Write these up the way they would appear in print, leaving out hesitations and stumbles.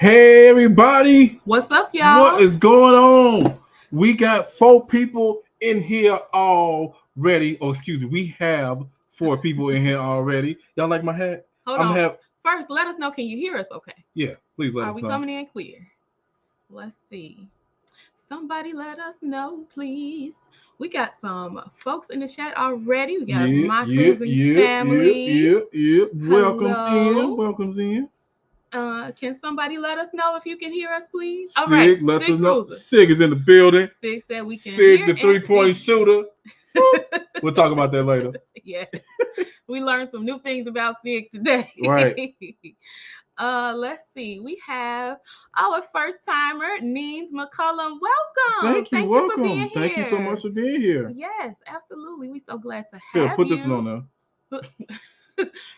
Hey everybody, What's up, y'all? what is going on? We got 4 people in here already. Oh, excuse me, we have 4 people in here already. Y'all like my hat? Hold I'm on. have First, let us know. Can you hear us okay? yeah. Please let Are us we know. coming in clear? Let's see. Somebody let us know, please. We got some folks in the chat already. We got Yeah, my yeah, cruising yeah, yeah, family. yeah, yeah. Welcomes in, Hello. welcomes in. Can somebody let us know if you can hear us, please? All right. Sig lets Sig us know. Cruiser. Sig is in the building. Sig said we can Sig, hear the and three-point see. shooter. Woo. We'll talk about that later. Yeah. We learned some new things about Sig today. Right. Let's see. We have our first timer, Neens McCullum. Welcome. Thank you, Thank you for welcome. being Thank you so here. much for being here. Yes, absolutely. We're so glad to Here, have put this one you. on there.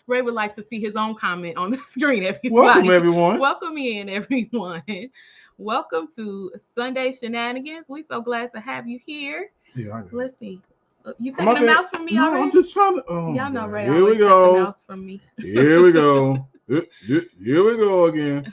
Ray would like to see his own comment on the screen, everybody. Welcome, everyone. Welcome in, everyone. Welcome to Sunday Shenanigans. We're so glad to have you here. Yeah, I know. Let's see. You Am taking I a there? mouse from me No, already? I'm just trying to. Oh, Y'all know God. Ray Here always we take the go. mouse from me. Here we go. Here we go again.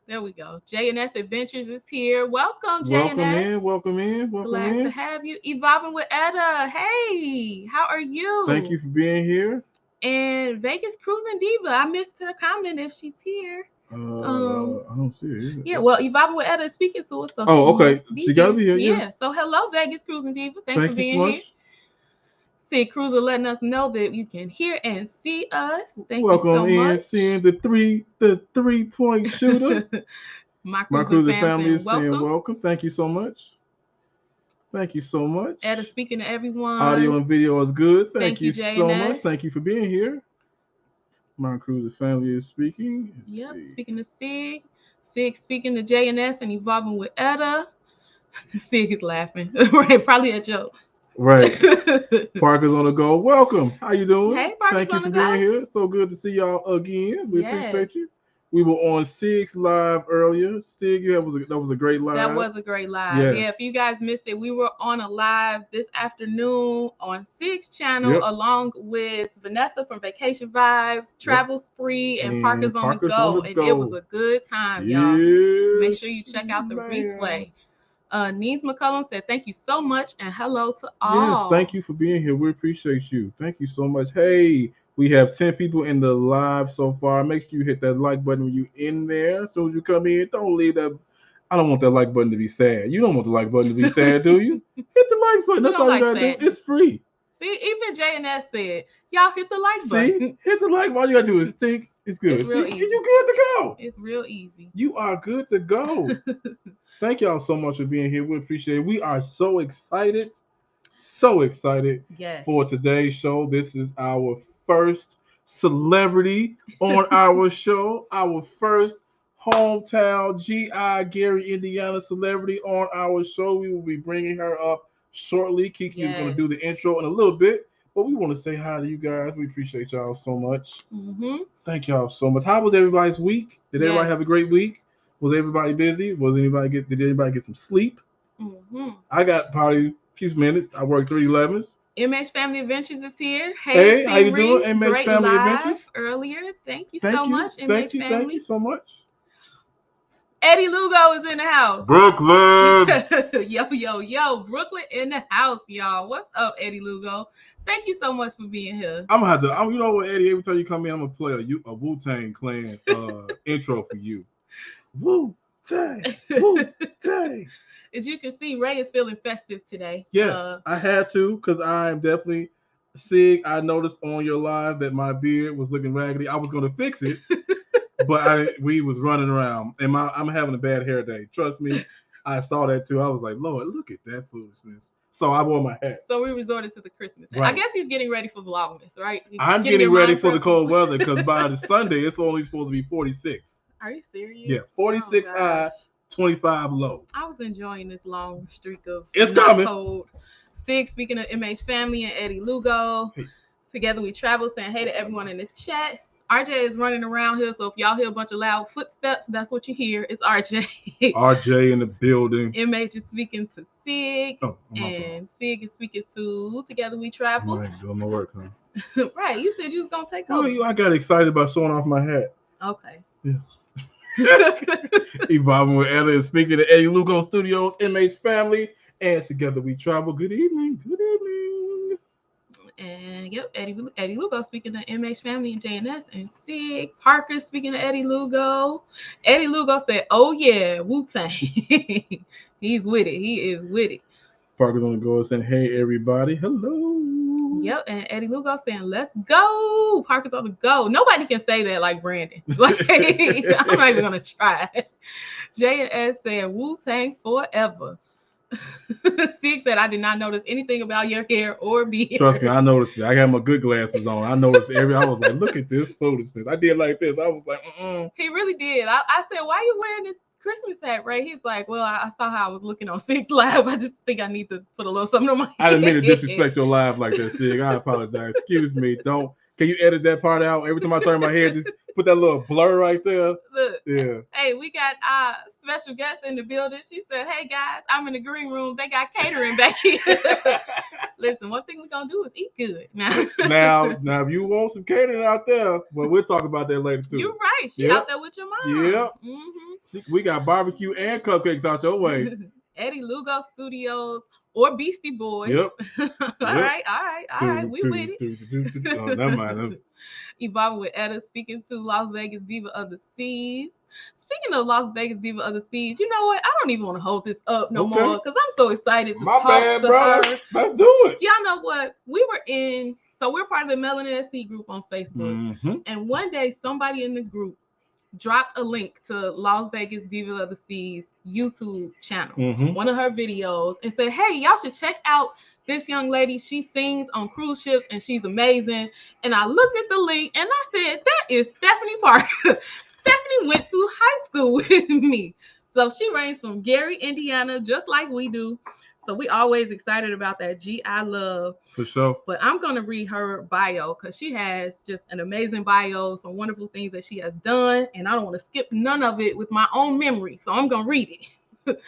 There we go. J&S Adventures is here. Welcome, Welcome J&S. in, welcome in, welcome Glad to in. have you. Evolving with Etta. Hey, how are you? Thank you for being here. And Vegas Cruising Diva. I missed her comment if she's here. I don't see it. Yeah, well, Evolving with Etta is speaking to us, so Oh, she okay. must be She here. gotta be here. Yeah. So hello, Vegas Cruising Diva. Thanks Thank for you so being much. here. Sid Cruiser letting us know that you can hear and see us. Thank Welcome you so in, much. seeing the 3-point shooter. My My cruising cruiser fam family saying is saying welcome. welcome. Thank you so much. Thank you so much. Etta speaking to everyone. Audio and video is good. Thank you Jay so and much. S. Thank you for being here. My cruiser family is speaking. Yep, See. speaking to Sig. Sig speaking to J&S and evolving with Etta. Sig is laughing. Right, probably a joke. Right. Parker's on the go. Welcome. How you doing? Hey, Parker's Thank you on for the being go. here. So good to see y'all again. We Yes. appreciate you. We were on Sig's live earlier. Sig, that was a great live. That was a great live. Yes. Yeah, if you guys missed it, we were on a live this afternoon on Sig's channel Yep. along with Vanessa from Vacation Vibes, Travel Spree, and And Parker's on the Parker's go. on the And go. it was a good time, y'all. Make sure you check out the replay. Neens McCullum said, thank you so much and hello to all. Yes, thank you for being here. We appreciate you. Thank you so much. Hey, we have 10 people in the live so far. Make sure you hit that like button when you in there. As soon as you come in, don't leave that. I don't want that like button to be sad. You don't want the like button to be sad, do you? Hit the like button. That's all you gotta do. It's free. See, even J&S said, y'all hit the like button. See, hit the like button. All you gotta do is think. It's good. It's real easy. You good to go. It's real easy. You are good to go. Thank y'all so much for being here. We appreciate it. We are so excited Yes. for today's show. This is our first celebrity on our show, our first hometown GI Gary, Indiana celebrity on our show. We will be bringing her up shortly. Kiki is going to do the intro in a little bit, but we want to say hi to you guys. We appreciate y'all so much. Thank y'all so much. How was everybody's week? Did everybody have a great week? Was everybody busy? Did anybody get some sleep? I got probably a few minutes. I worked 311s. MH Family Adventures is here. Hey, Team how you Reese, doing? MH great Family live Adventures earlier. Thank you so much, MH Thank you. Family. Thank you so much. Eddie Lugo is in the house. Brooklyn. Yo. Brooklyn in the house, y'all. What's up, Eddie Lugo? Thank you so much for being here. I'm gonna have to. You know what, Eddie? Every time you come in, I'm gonna play a Wu-Tang Clan intro for you. Wu-Tang. As you can see, Ray is feeling festive today. Yes, I had to because I am definitely Sig. I noticed on your live that my beard was looking raggedy. I was gonna fix it, but we was running around, and I'm having a bad hair day. Trust me, I saw that too. I was like, Lord, look at that foolishness. So I wore my hat. So we resorted to the Christmas hat. Right. I guess he's getting ready for Vlogmas, right? I'm getting ready for the cold weather because by the Sunday it's only supposed to be 46. Are you serious? Yeah, 46 high, 25 low. I was enjoying this long streak of coming. Cold. Sig, speaking of MH Family and Eddie Lugo, Together We Travel, saying hey to everyone in the chat. RJ is running around here, so if y'all hear a bunch of loud footsteps, that's what you hear. It's RJ. RJ in the building. MH is speaking to Sig, and Sig is speaking to Together We Travel. I ain't doing my work, huh? Right, you said you was gonna take over. I got excited about showing off my hat. Okay. Yeah. Evolving with Ella is speaking at Eddie Lugo Studios, MH Family, and Together We Travel. Good evening. Good evening. And yep, Eddie Lugo speaking to MH Family and JNS and Sig. Parker speaking to Eddie Lugo. Eddie Lugo said, "Oh yeah, Wu-Tang." He's with it. He is with it. Parker's on the go saying, "Hey everybody, hello." Yep, and Eddie Lugo saying, "Let's go." Parker's on the go. Nobody can say that like Brandon. Like, I'm not even gonna try. JNS said, "Wu-Tang forever." Sig said, "I did not notice anything about your hair or beard." Trust me, I noticed it. I got my good glasses on. I noticed I was like, look at this foolishness. I did like this. I was like, He really did. I said, "Why are you wearing this Christmas hat?" Right? He's like, "Well, I saw how I was looking on Sig's Live. I just think I need to put a little something on my head." I didn't mean to disrespect your live like that, Sig. I apologize. Excuse me. Can you edit that part out? Every time I turn my head, just put that little blur right there. Look, yeah. Hey, we got special guests in the building. She said, "Hey guys, I'm in the green room. They got catering back here." Listen, one thing we're gonna do is eat good. Now, if you want some catering out there, well, we'll talk about that later too. You're right. She out there with your mom. Yep. Mm-hmm. We got barbecue and cupcakes out your way. Eddie Lugo Studios or Beastie Boys. Yep. all right. We with it. Oh, never mind. Evolving with Etta, speaking to Las Vegas Diva of the Seas. Speaking of Las Vegas Diva of the Seas, you know what? I don't even want to hold this up no more because I'm so excited to talk to her. Let's do it. Y'all know what? We're part of the Melanin SC group on Facebook. Mm-hmm. And one day somebody in the group dropped a link to Las Vegas Diva of the Seas YouTube channel, one of her videos, and said, "Hey, y'all should check out this young lady. She sings on cruise ships and she's amazing." And I looked at the link and I said, "That is Stephani Parker." Stephani went to high school with me. So she reigns from Gary, Indiana, just like we do. So we always excited about that GI love. For sure. But I'm going to read her bio because she has just an amazing bio, some wonderful things that she has done. And I don't want to skip none of it with my own memory. So I'm going to read it.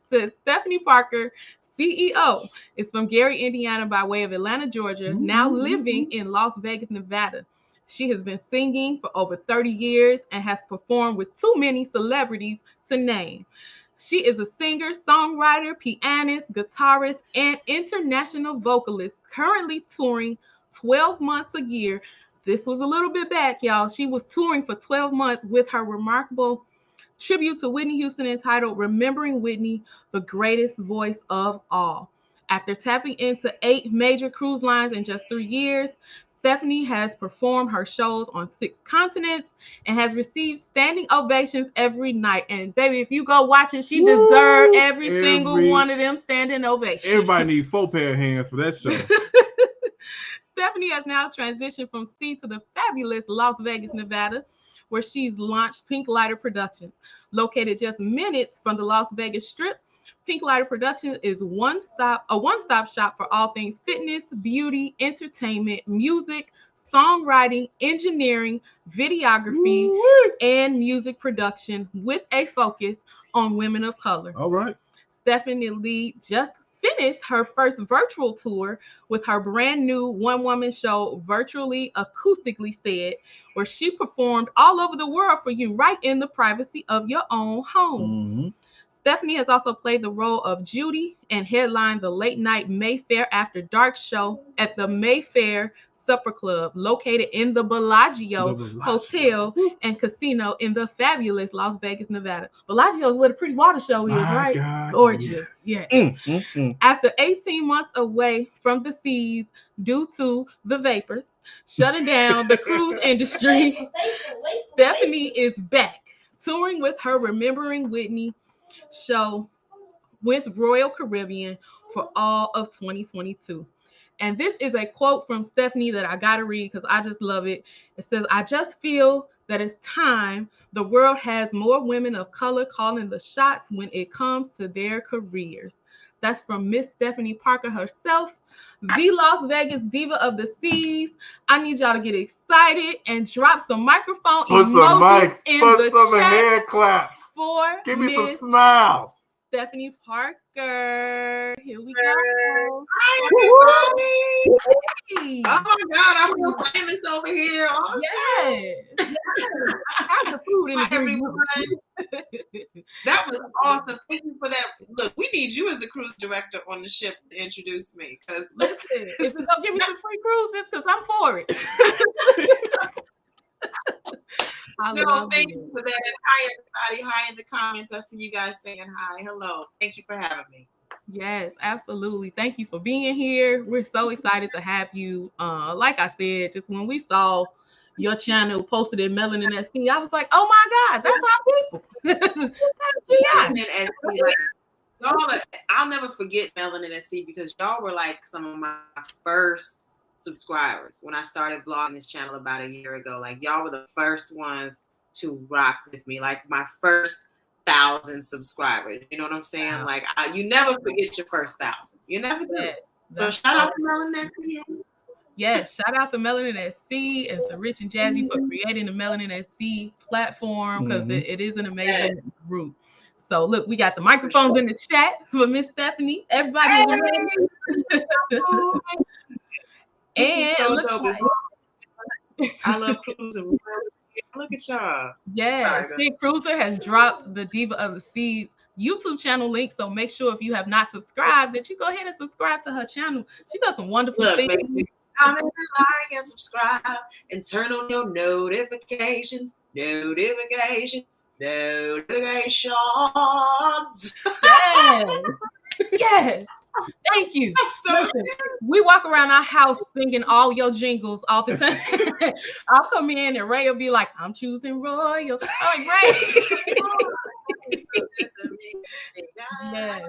Says Stephani Parker, CEO, is from Gary, Indiana by way of Atlanta, Georgia, now living in Las Vegas, Nevada. She has been singing for over 30 years and has performed with too many celebrities to name. She is a singer, songwriter, pianist, guitarist, and international vocalist, currently touring 12 months a year. This was a little bit back, y'all. She was touring for 12 months with her remarkable tribute to Whitney Houston entitled Remembering Whitney, the Greatest Voice of All. After tapping into 8 major cruise lines in just 3 years, Stephani has performed her shows on 6 continents and has received standing ovations every night. And baby, if you go watch it, she deserved every single one of them standing ovations. Everybody needs 4 pair of hands for that show. Stephani has now transitioned from sea to the fabulous Las Vegas, Nevada, where she's launched Pink Lighter Productions. Located just minutes from the Las Vegas Strip, Pink Lighter Productions is a one-stop shop for all things fitness, beauty, entertainment, music, songwriting, engineering, videography, and music production with a focus on women of color. All right. Stephani Lee just finished her first virtual tour with her brand new one-woman show, Virtually Acoustically Said, where she performed all over the world for you right in the privacy of your own home. Stephani has also played the role of Judy and headlined the late-night Mayfair After Dark show at the Mayfair Supper Club, located in the Bellagio Hotel and Casino in the fabulous Las Vegas, Nevada. Bellagio is where the Pretty Water Show is, right? God, gorgeous. Yes. After 18 months away from the seas due to the vapors shutting down the cruise industry, Stephani is back touring with her Remembering Whitney show with Royal Caribbean for all of 2022. And this is a quote from Stephani that I gotta read because I just love it. It says, "I just feel that it's time the world has more women of color calling the shots when it comes to their careers." That's from Miss Stephani Parker herself, the Las Vegas Diva of the Seas. I need y'all to get excited and drop some microphone emojis in the chat. Hand claps. For Give me some Miss smiles. Stephani Parker. Here we go. Hi, everybody. Hey. Oh my God, I feel famous over here. Oh, Yes. How's the food in the hi, green everyone. room? That was awesome. Thank you for that. Look, we need you as the cruise director on the ship to introduce me. Because listen, if it's gonna give me some free cruises, because I'm for it. No, thank you for that. Hi, everybody. Hi in the comments. I see you guys saying hi. Hello. Thank you for having me. Yes, absolutely. Thank you for being here. We're so excited to have you. Like I said, just when we saw your channel posted in Melanin SC, I was like, oh my God, that's our people. That's GI. Melanin SC, like, y'all, I'll never forget Melanin SC because y'all were like some of my first subscribers when I started vlogging this channel about a year ago. Like, y'all were the first ones to rock with me. Like, my first 1,000 subscribers. You know what I'm saying? Wow. Like, you never forget your first 1,000. You never do. Yes, so shout out to Melanin SC. Yes, shout out to Melanin SC and to Rich and Jazzy for creating the Melanin SC platform because it is an amazing group. So look, we got the microphones in the chat for Miss Stephani. Everybody is ready. This is so dope. I love cruising. Look at y'all. Yes, Sid Cruiser has dropped the Diva of the Seas YouTube channel link. So make sure if you have not subscribed that you go ahead and subscribe to her channel. She does some wonderful things. Baby, comment, like, and subscribe, and turn on your notifications. Notifications. Yes. Yes. Thank you. Listen, we walk around our house singing all your jingles all the time. I'll come in and Ray will be like, I'm choosing Royal. I'm like, Ray. Yes.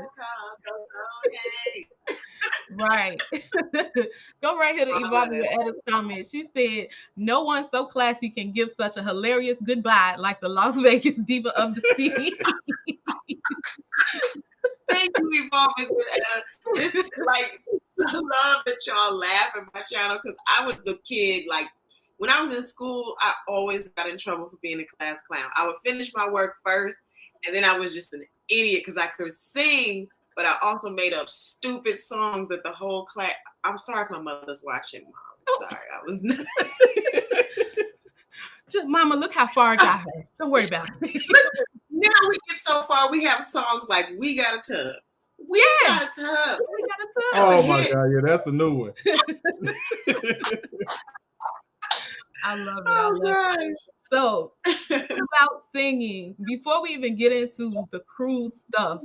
Right. Go right here to Evolve with Edith's comment. She said, no one so classy can give such a hilarious goodbye like the Las Vegas Diva of the Sea. Thank you, Evolve with Edith. This is like, I love that y'all laugh at my channel because I was the kid, like, when I was in school, I always got in trouble for being a class clown. I would finish my work first, and then I was just an idiot because I could sing, but I also made up stupid songs that the whole class. I'm sorry if my mother's watching, Mom. I'm sorry. I was not. Just, Mama, look how far I got her. Don't worry about it. Now we get so far, we have songs like We Got a Tub. We got a tub. We got a tub. Oh my God, yeah, that's a new one. I love it. I love it. So, about singing, before we even get into the cruise stuff,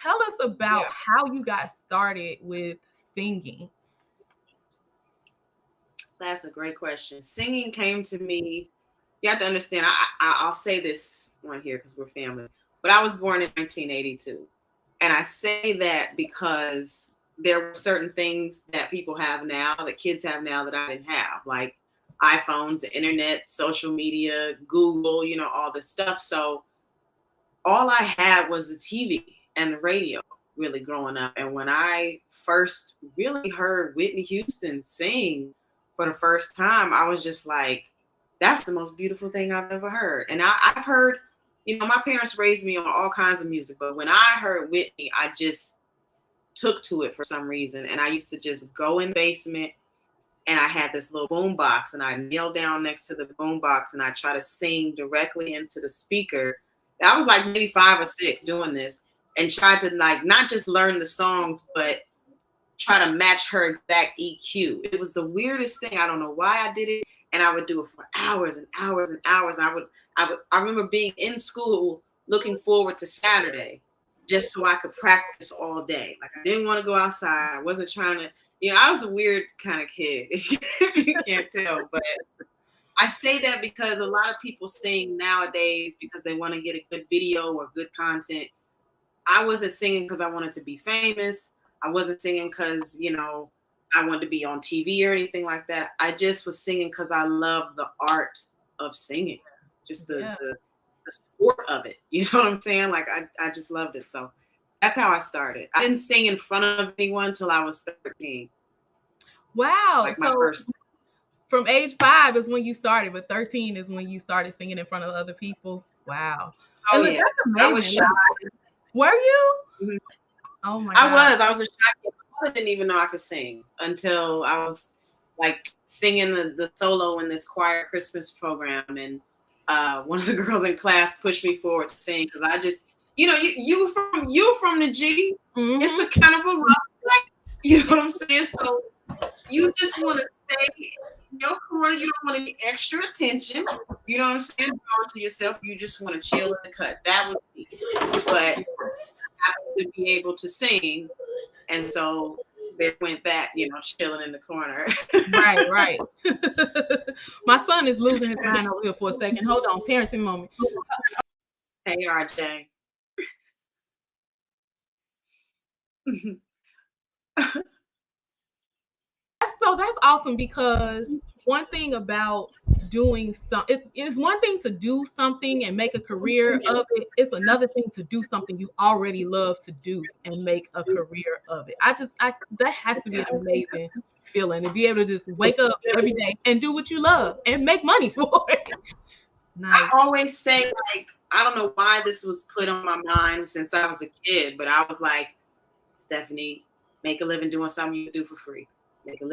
tell us about how you got started with singing. That's a great question. Singing came to me. You have to understand, I'll say this one here because we're family, but I was born in 1982. And I say that because there were certain things that people have now, that kids have now that I didn't have, like iPhones, the internet, social media, Google, you know, all this stuff. So all I had was the TV and the radio really growing up. And when I first really heard Whitney Houston sing for the first time, I was just like, that's the most beautiful thing I've ever heard. And I've heard, you know, my parents raised me on all kinds of music, but when I heard Whitney, I just took to it for some reason. And I used to just go in the basement and I had this little boom box and I kneel down next to the boom box and I try to sing directly into the speaker. I was like maybe 5 or 6 doing this and tried to like not just learn the songs, but try to match her exact EQ. It was the weirdest thing. I don't know why I did it. And I would do it for hours and hours and hours. I remember being in school looking forward to Saturday just so I could practice all day. Like I didn't want to go outside. I wasn't trying to, you know, I was a weird kind of kid, if you can't tell. But I say that because a lot of people sing nowadays because they want to get a good video or good content. I wasn't singing because I wanted to be famous. I wasn't singing because, you know, I wanted to be on TV or anything like that. I just was singing because I love the art of singing, just the sport of it. You know what I'm saying? Like I just loved it. So that's how I started. I didn't sing in front of anyone until I was 13. Wow. Like my first. From age 5 is when you started, but 13 is when you started singing in front of other people. Wow. Oh, yeah. That's amazing. I was shy. Were you? Mhm. Oh my I God. was a shy kid. My mother didn't even know I could sing until I was like singing the solo in this choir Christmas program, and one of the girls in class pushed me forward to sing because I just, you from the G. It's a kind of a rough place. You know what I'm saying? So you just want to stay in your corner. You don't want any extra attention. You know what I'm saying? Go to yourself. You just want to chill in the cut. That was me. But I happened to be able to sing, and so there went that, chilling in the corner. Right. My son is losing his mind over here for a second. Hold on, parenting moment. Hey, RJ. So that's awesome because one thing about doing it is one thing to do something and make a career of it. It's another thing to do something you already love to do and make a career of it. That has to be an amazing feeling to be able to just wake up every day and do what you love and make money for it. Nice. I always say, like, I don't know why this was put on my mind since I was a kid, but I was like, Stephani, make a living doing something you would do for free. Make a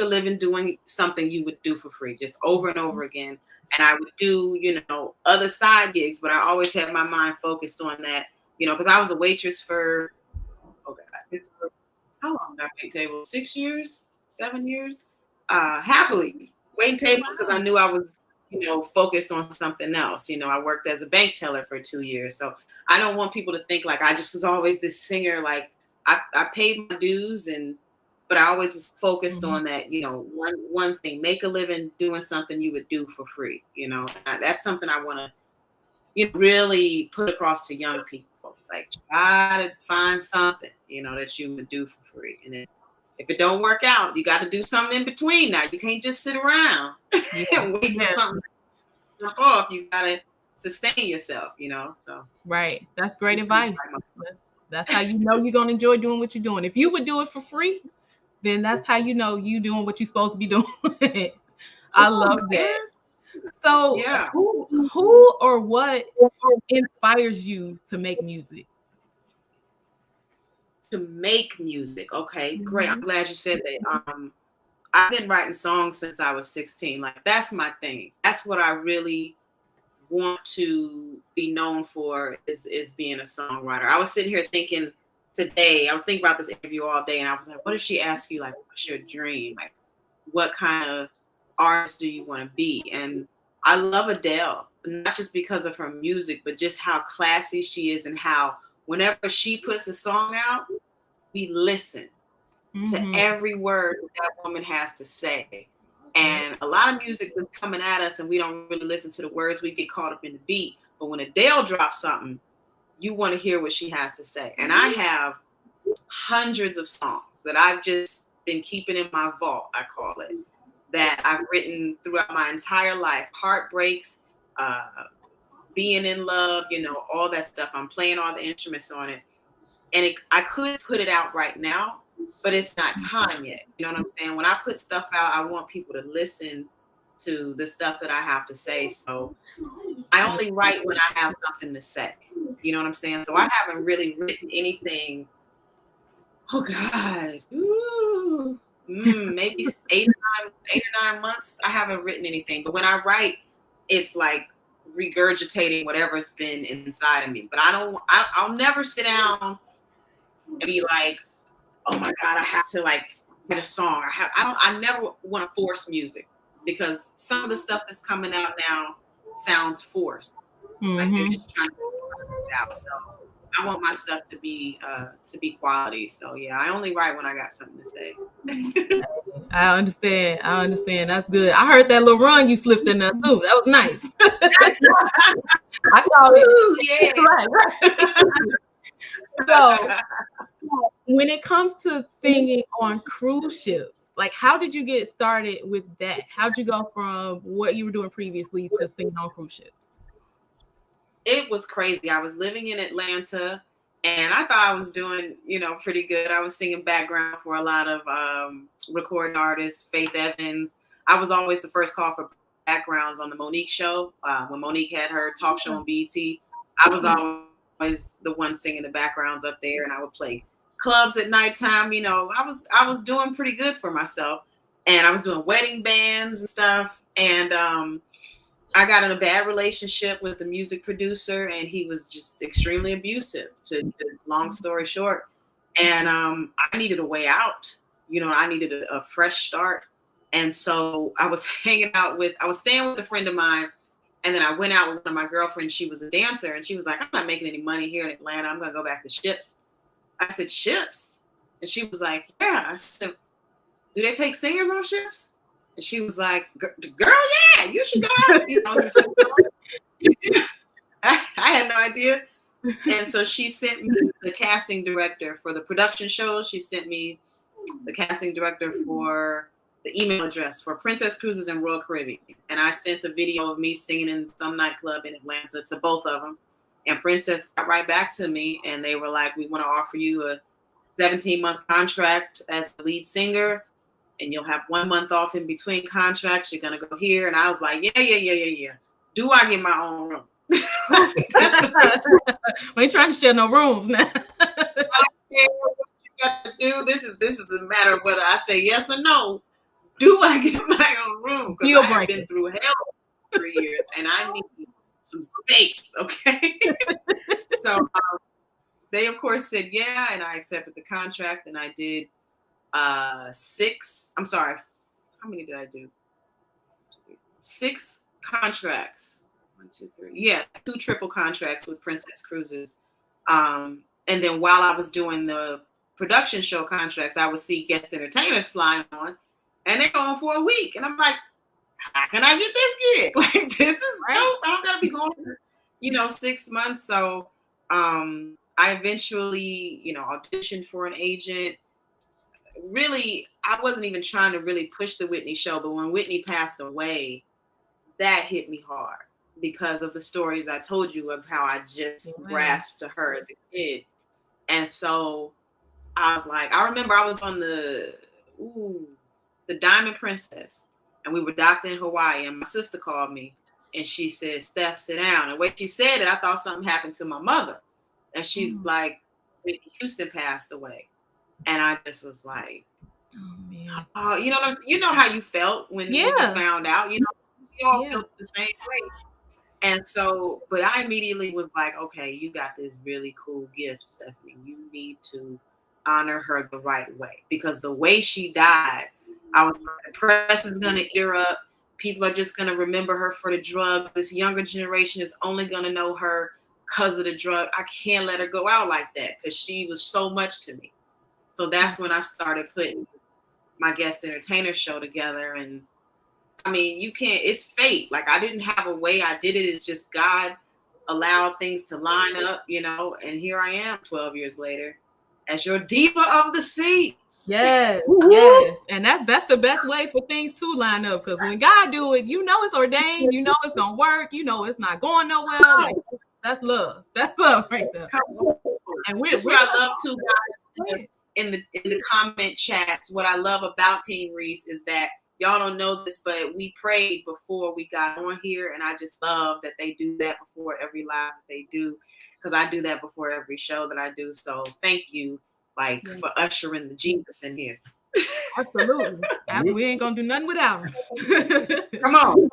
living doing something you would do for free, just over and over again. And I would do, other side gigs, but I always had my mind focused on that, because I was a waitress for, how long did I wait tables? 6 years, 7 years? Happily waiting tables because I knew I was, focused on something else. I worked as a bank teller for 2 years. So I don't want people to think like I just was always this singer. Like I paid my dues, but I always was focused on that, one thing, make a living doing something you would do for free. That's something I want to, really put across to young people. Like, try to find something, that you would do for free. And if it don't work out, you got to do something in between. Now you can't just sit around and wait for something to jump off. You got to sustain yourself, so. Right. That's great advice. That's how you know you're going to enjoy doing what you're doing. If you would do it for free, then that's how you know you doing what you're supposed to be doing. I love that. So yeah. who or what inspires you to make music? To make music. Okay, great. I'm glad you said that. I've been writing songs since I was 16. Like, that's my thing. That's what I really want to be known for is being a songwriter. I was sitting here thinking today, I was thinking about this interview all day, and I was like, what if she asked you, like, what's your dream? Like, what kind of artist do you want to be? And I love Adele, not just because of her music, but just how classy she is and how whenever she puts a song out, we listen to every word that woman has to say. And a lot of music is coming at us and we don't really listen to the words. We get caught up in the beat. But when Adele drops something, you want to hear what she has to say. And I have hundreds of songs that I've just been keeping in my vault, I call it, that I've written throughout my entire life. Heartbreaks, being in love, all that stuff. I'm playing all the instruments on it. And I could put it out right now, but it's not time yet. You know what I'm saying? When I put stuff out, I want people to listen to the stuff that I have to say. So I only write when I have something to say. You know what I'm saying? So I haven't really written anything. Oh God. Ooh. Maybe 8 or 9 months. I haven't written anything. But when I write, it's like regurgitating whatever's been inside of me. But I'll never sit down and be like, oh my God, I have to like get a song. I never want to force music because some of the stuff that's coming out now sounds forced. Like they're just trying to get it out. So I want my stuff to be quality. So yeah, I only write when I got something to say. I understand. That's good. I heard that little run you slipped in there too. That was nice. I call it. Yeah. Right. So when it comes to singing on cruise ships, like how did you get started with that? How'd you go from what you were doing previously to singing on cruise ships? It was crazy. I was living in Atlanta and I thought I was doing, pretty good. I was singing background for a lot of recording artists, Faith Evans. I was always the first call for backgrounds on the Monique show. When Monique had her talk show on BET, I was always was the one singing the backgrounds up there, and I would play clubs at nighttime. You know, I was doing pretty good for myself, and I was doing wedding bands and stuff. And I got in a bad relationship with the music producer, and he was just extremely abusive. To long story short, and I needed a way out. You know, I needed a fresh start, and so I was staying with a friend of mine. And then I went out with one of my girlfriends. She was a dancer, and she was like, I'm not making any money here in Atlanta. I'm going to go back to Ships. I said, Ships? And she was like, yeah. I said, do they take singers on Ships? And she was like, girl, yeah, you should go out. You know, I had no idea. And so she sent me the casting director for the production shows. She sent me the casting director for the email address for Princess Cruises and Royal Caribbean. And I sent a video of me singing in some nightclub in Atlanta to both of them. And Princess got right back to me, and they were like, we want to offer you a 17-month contract as the lead singer, and you'll have 1 month off in between contracts. You're going to go here. And I was like, yeah. Do I get my own room? That's the we ain't trying to share no rooms now. I don't care what you got to do. This is a matter of whether I say yes or no. Do I get my own room? Because I have been through hell for 3 years, and I need some space, okay? So they, of course, said yeah, and I accepted the contract, and I did 6. I'm sorry, how many did I do? 6 contracts. 1, 2, 3. Yeah, 2 triple contracts with Princess Cruises. And then while I was doing the production show contracts, I would see guest entertainers flying on. And they're going for a week. And I'm like, how can I get this gig? Like, this is dope. I don't got to be going for, 6 months. So I eventually, auditioned for an agent. Really, I wasn't even trying to really push the Whitney show. But when Whitney passed away, that hit me hard because of the stories I told you of how I just grasped to her as a kid. And so I was like, I remember I was on the Diamond Princess, and we were docked in Hawaii, and my sister called me, and she said, Steph, sit down. And when she said it, I thought something happened to my mother. And she's like, Whitney Houston passed away. And I just was like, oh, man. You know how you felt when you found out, we all felt the same way. And so, but I immediately was like, okay, you got this really cool gift, Stephanie. You need to honor her the right way, because the way she died, I was like, the press is going to eat her up. People are just going to remember her for the drug. This younger generation is only going to know her because of the drug. I can't let her go out like that because she was so much to me. So that's when I started putting my guest entertainer show together. And I mean, it's fate. Like, I didn't have a way I did it. It's just God allowed things to line up, and here I am 12 years later as your diva of the seas. Yes, yes. And that's the best way for things to line up, because when God do it, it's ordained, it's gonna work, it's not going nowhere. Like, that's love. That's love right there. And that's what I love too, guys. In the comment chats, what I love about Team Reese is that y'all don't know this, but we prayed before we got on here, and I just love that they do that before every live that they do, because I do that before every show that I do. So thank you, for ushering the Jesus in here. Absolutely. We ain't gonna do nothing without him. Come on.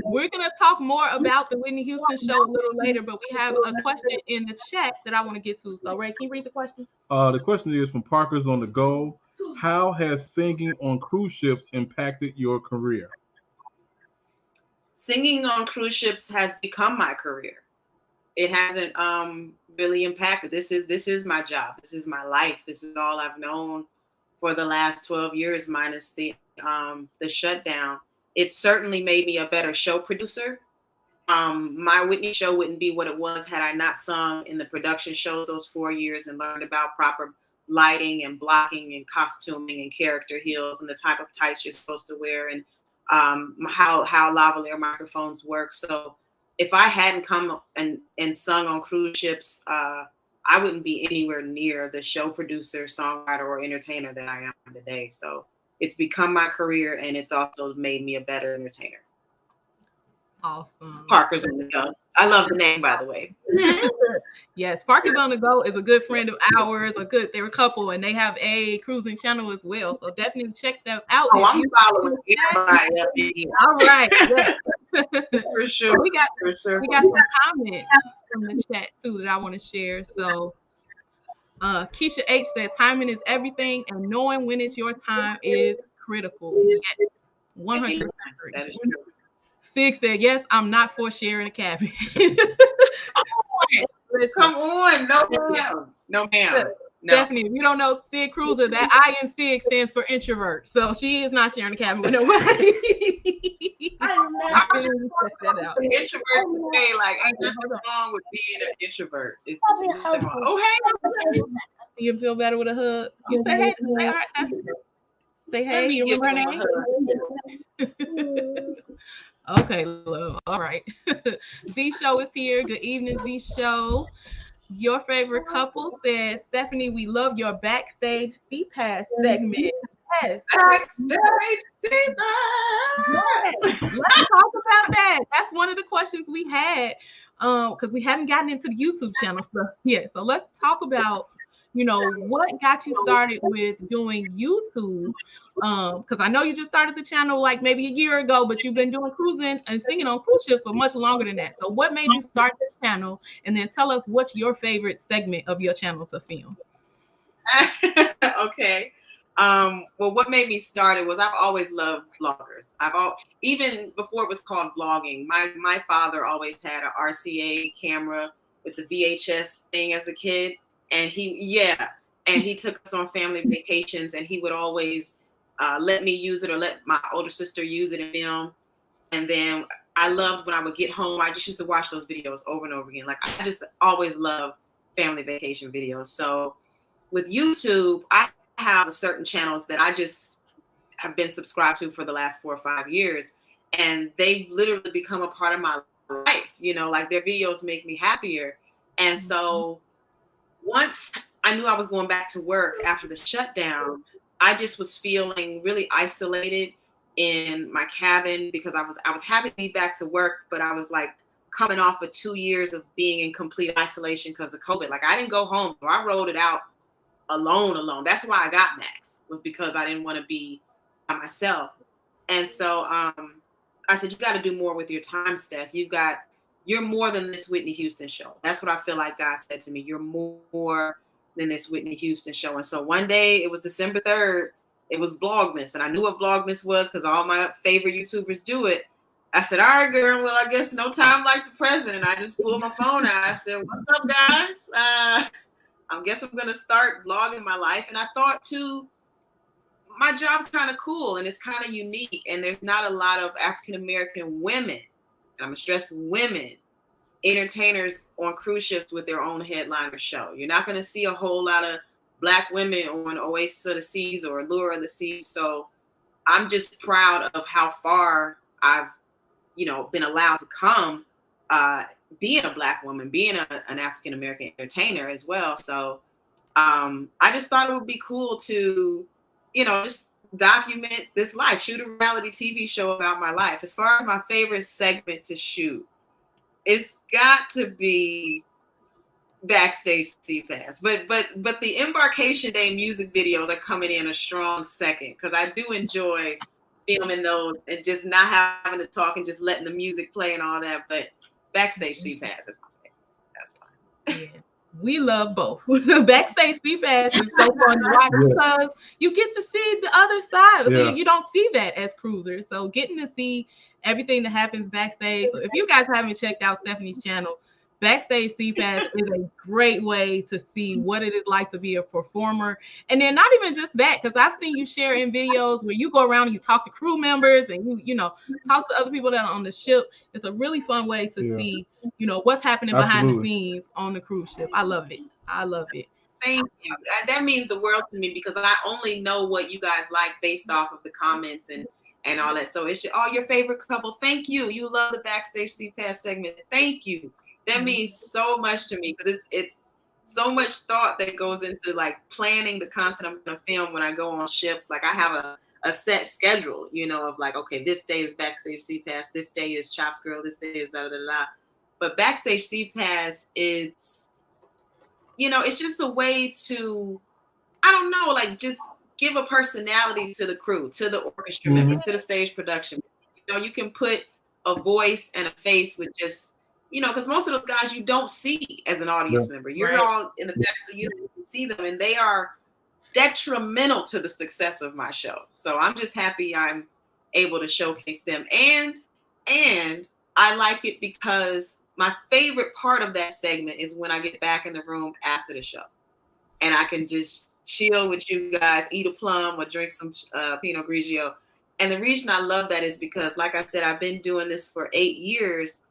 We're gonna talk more about the Whitney Houston show a little later, but we have a question in the chat that I want to get to. So, Ray, can you read the question? The question is from Parker's on the Go. How has singing on cruise ships impacted your career? Singing on cruise ships has become my career. It hasn't really impacted. This is my job. This is my life. This is all I've known for the last 12 years, minus the shutdown. It certainly made me a better show producer. My Whitney show wouldn't be what it was had I not sung in the production shows those 4 years and learned about proper lighting and blocking and costuming and character heels and the type of tights you're supposed to wear and how lavalier microphones work. So if I hadn't come and sung on cruise ships, I wouldn't be anywhere near the show producer, songwriter, or entertainer that I am today. So it's become my career, and it's also made me a better entertainer. Awesome. Parker's on the Go. I love the name, by the way. Yes, Parkers on the Go is a good friend of ours. They're a couple, and they have a cruising channel as well. So definitely check them out. Oh, I'm following everybody up in here. All right, yeah. For sure. We got some comments from the chat too that I want to share. So Keisha H said timing is everything, and knowing when it's your time is critical. Yes, 100%. That is true. Sig said, yes, I'm not for sharing a cabin. Come on. No, ma'am. No. Stephanie, if you don't know Sig Cruiser, that I in Sig stands for introvert. So she is not sharing a cabin with nobody. Introvert today, like ain't nothing wrong with being an introvert. It's oh hey. You feel better with a hug? You say hey. Say, all right, say hey. You remember her name? Okay, love. All right. Z Show is here. Good evening, Z Show. Your favorite couple says, Stephanie, we love your backstage CPAS segment. Yes. Backstage CPAS. Yes. Let's talk about that. That's one of the questions we had because we haven't gotten into the YouTube channel stuff yet. So let's talk about, what got you started with doing YouTube? Because I know you just started the channel like maybe a year ago, but you've been doing cruising and singing on cruise ships for much longer than that. So what made you start this channel? And then tell us what's your favorite segment of your channel to film. Okay. Well, what made me start it was I've always loved vloggers. Even before it was called vlogging, my father always had an RCA camera with the VHS thing as a kid. And he took us on family vacations, and he would always let me use it or let my older sister use it in film. And then I loved when I would get home, I just used to watch those videos over and over again. Like I just always loved family vacation videos. So with YouTube, I have certain channels that I just have been subscribed to for the last 4 or 5 years. And they've literally become a part of my life. Like their videos make me happier. And so once I knew I was going back to work after the shutdown, I just was feeling really isolated in my cabin because I was happy to be back to work, but I was like coming off of 2 years of being in complete isolation because of COVID. Like I didn't go home. So I rolled it out alone. That's why I got Max, was because I didn't want to be by myself. And so I said, you got to do more with your time, Steph. You're more than this Whitney Houston show. That's what I feel like God said to me. You're more than this Whitney Houston show. And so one day, it was December 3rd, it was Vlogmas. And I knew what Vlogmas was because all my favorite YouTubers do it. I said, all right, girl, well, I guess no time like the present. And I just pulled my phone out. I said, what's up, guys? I guess I'm going to start vlogging my life. And I thought, too, my job's kind of cool and it's kind of unique. And there's not a lot of African-American women, and I'm going to stress women, entertainers on cruise ships with their own headliner show. You're not going to see a whole lot of Black women on Oasis of the Seas or Allure of the Seas. So I'm just proud of how far I've, been allowed to come being a Black woman, being an African-American entertainer as well. So I just thought it would be cool to, just document this life, shoot a reality TV show about my life. As far as my favorite segment to shoot, it's got to be backstage CPAS. But the Embarkation Day music videos are coming in a strong second because I do enjoy filming those and just not having to talk and just letting the music play and all that. But backstage CPAS is my favorite. That's fine. Yeah. We love both. Backstage CPAS is so fun to watch because you get to see the other side. Yeah. You don't see that as cruisers. So getting to see everything that happens backstage. So if you guys haven't checked out Stephanie's channel, Backstage CPAS is a great way to see what it is like to be a performer. And then not even just that, because I've seen you share in videos where you go around and you talk to crew members and you talk to other people that are on the ship. It's a really fun way to see, what's happening behind the scenes on the cruise ship. I love it. Thank you. That means the world to me because I only know what you guys like based off of the comments and all that. So it's your favorite couple. Thank you. You love the Backstage CPAS segment. Thank you. That means so much to me because it's so much thought that goes into like planning the content I'm going to film when I go on ships. Like I have a set schedule, of like, okay, this day is Backstage CPAS, this day is Chops Girl, this day is da da da da. But Backstage CPAS, it's just a way to, I don't know, like just give a personality to the crew, to the orchestra members, to the stage production. You can put a voice and a face with just, because most of those guys you don't see as an audience member. You're all in the back, so you don't see them, and they are detrimental to the success of my show. So I'm just happy I'm able to showcase them. And I like it because my favorite part of that segment is when I get back in the room after the show. And I can just chill with you guys, eat a plum or drink some Pinot Grigio. And the reason I love that is because, like I said, I've been doing this for 8 years,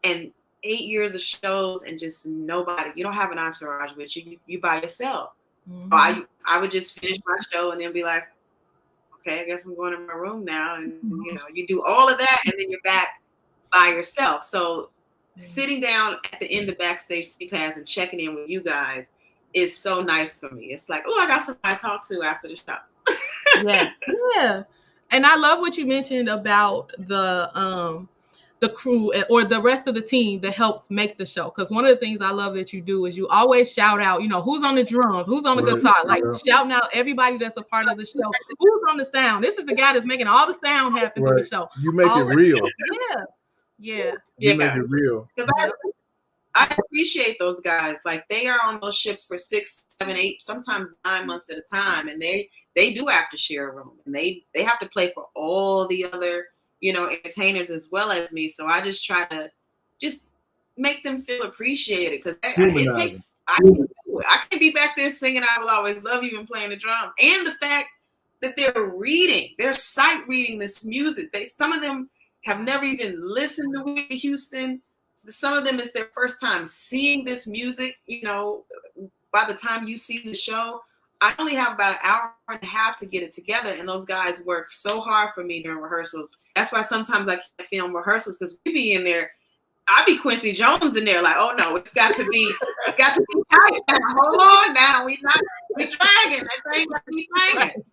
and 8 years of shows and just nobody. You don't have an entourage with you. You by yourself. So I would just finish my show and then be like, okay, I guess I'm going to my room now. And, you do all of that and then you're back by yourself. So sitting down at the end of Backstage CPAS and checking in with you guys is so nice for me. It's like, oh, I got somebody to talk to after the show. Yeah. And I love what you mentioned about the crew or the rest of the team that helps make the show. Because one of the things I love that you do is you always shout out, who's on the drums, who's on the guitar, like shouting out everybody that's a part of the show. Who's on the sound? This is the guy that's making all the sound happen for the show. You make it real. Yeah. You make it real. Because I appreciate those guys. Like, they are on those ships for 6, 7, 8, sometimes 9 months at a time. And they do have to share a room. And they have to play for all the other, entertainers as well as me. So I just try to just make them feel appreciatied, because it takes, I can't be back there singing I Will Always Love You and playing the drum. And the fact that they're sight reading this music. Some of them have never even listened to Whitney Houston. Some of them is their first time seeing this music. By the time you see the show, I only have about an hour and a half to get it together. And those guys work so hard for me during rehearsals. That's why sometimes I can't film rehearsals, because we be in there. I be Quincy Jones in there, like, oh no, it's got to be tight. Hold on now, we dragging. That thing got to be clanging.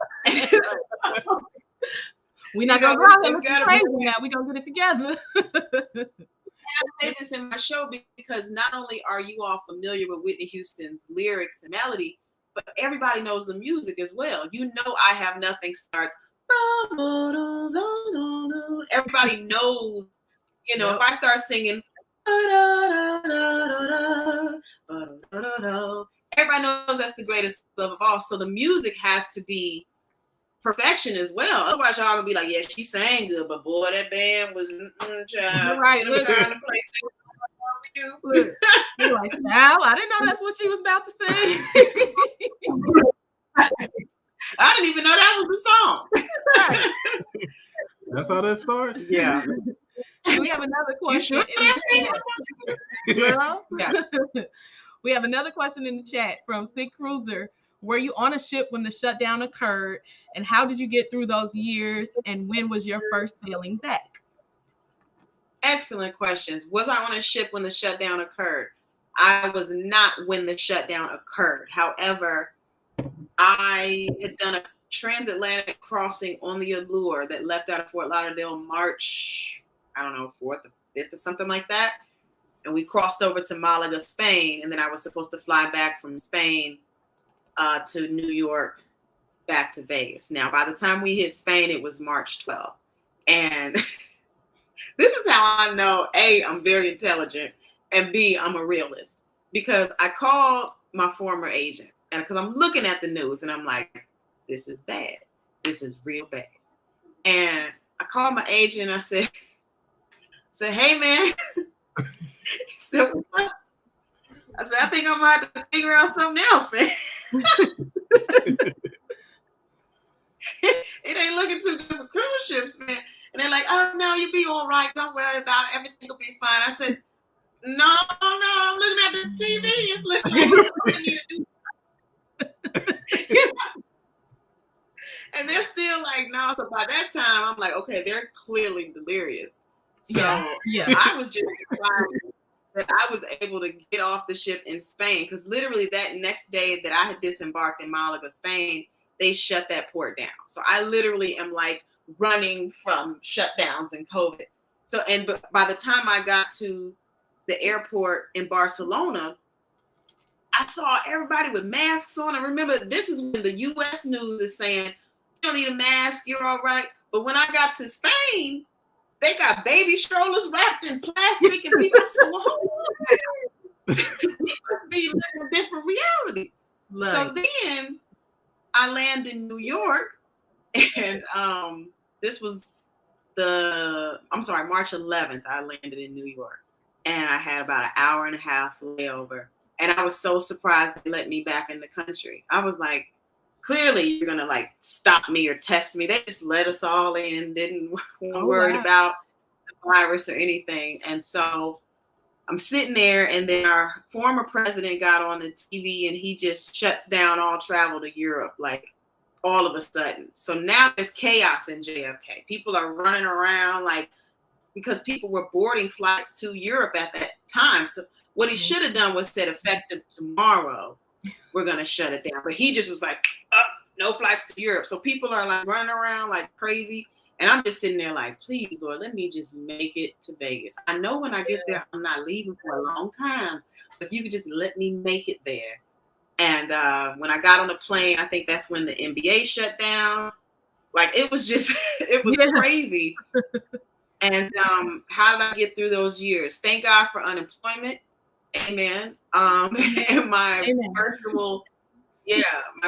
We're not gonna go out there crazy now. We're gonna get it together. I say this in my show because not only are you all familiar with Whitney Houston's lyrics and melody, but everybody knows the music as well. I Have Nothing starts. Everybody knows, if I start singing, everybody knows that's the greatest love of all. So the music has to be perfection as well. Otherwise, y'all gonna be like, yeah, she sang good, but boy, that band was child. Right. Trying to play. Look, you're like, child, I didn't know that's what she was about to sing. I didn't even know that was the song. Right. That's how that starts? Yeah. We have another question in the chat. Girl? Yeah. We have another question in the chat from Sick Cruiser. Were you on a ship when the shutdown occurred? And how did you get through those years? And when was your first sailing back? Excellent questions. Was I on a ship when the shutdown occurred? I was not when the shutdown occurred. However, I had done a transatlantic crossing on the Allure that left out of Fort Lauderdale March, 4th or 5th or something like that. And we crossed over to Malaga, Spain. And then I was supposed to fly back from Spain to New York, back to Vegas. Now, by the time we hit Spain, it was March 12th. And this is how I know, A, I'm very intelligent, and B, I'm a realist. Because I called my former agent, and because I'm looking at the news, and I'm like, this is bad. This is real bad. And I called my agent, and I said, hey, man. He said, what's up? I said, I think I'm going to have to figure out something else, man. It ain't looking too good for cruise ships, man. And they're like, oh, no, you'll be all right. Don't worry about it. Everything will be fine. I said, no, I'm looking at this TV. It's looking like what I need to do. And they're still like, no. So by that time, I'm like, okay, they're clearly delirious. So I was just surprised that I was able to get off the ship in Spain, because literally that next day that I had disembarked in Malaga, Spain, they shut that port down. So I literally am like running from shutdowns and COVID. So, and by the time I got to the airport in Barcelona, I saw everybody with masks on. And remember, this is when the U.S. news is saying, you don't need a mask, you're all right. But when I got to Spain, they got baby strollers wrapped in plastic, and people said, well, hold on. It must be living a different reality. Right. So then I land in New York, and this was March 11th, I landed in New York. And I had about an hour and a half layover. And I was so surprised they let me back in the country. I was like, clearly you're going to like stop me or test me. They just let us all in, didn't worry about the virus or anything. And so I'm sitting there, and then our former president got on the TV, and he just shuts down all travel to Europe, like all of a sudden. So now there's chaos in JFK. People are running around because people were boarding flights to Europe at that time. So what he should have done was said, effective tomorrow, we're going to shut it down. But he just was like, no flights to Europe. So people are like running around like crazy. And I'm just sitting there like, please, Lord, let me just make it to Vegas. I know when I get there, I'm not leaving for a long time. But if you could just let me make it there. And when I got on the plane, I think that's when the NBA shut down. Like, it was just, it was crazy. And how did I get through those years? Thank God for unemployment. Amen. And my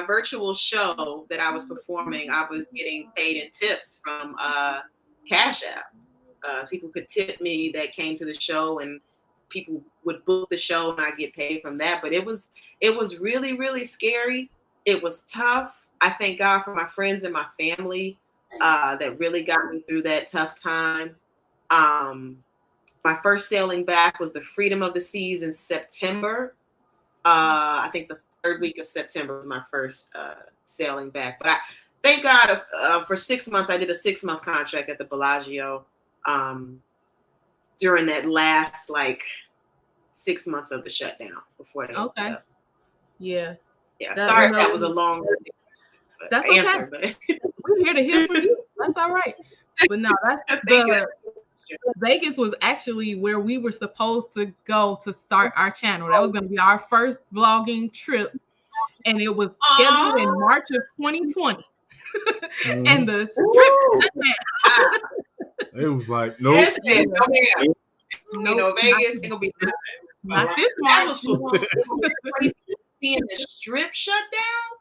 virtual show that I was performing, I was getting paid in tips from Cashapp. People could tip me that came to the show, and people would book the show, and I get paid from that. But it was really, really scary. It was tough. I thank God for my friends and my family that really got me through that tough time. My first sailing back was the Freedom of the Seas in September. I think the third week of September was my first sailing back. But I thank God for 6 months. I did a 6-month contract at the Bellagio during that last 6 months of the shutdown before they opened up. Yeah. Sorry if that was a long answer. Okay. But we're here to hear from you. That's all right. But no, that's Vegas was actually where we were supposed to go to start our channel. That was going to be our first vlogging trip, and it was scheduled in March of 2020. And the script it was like, nope. No, Vegas ain't gonna be not this March. That was crazy seeing the strip shut down,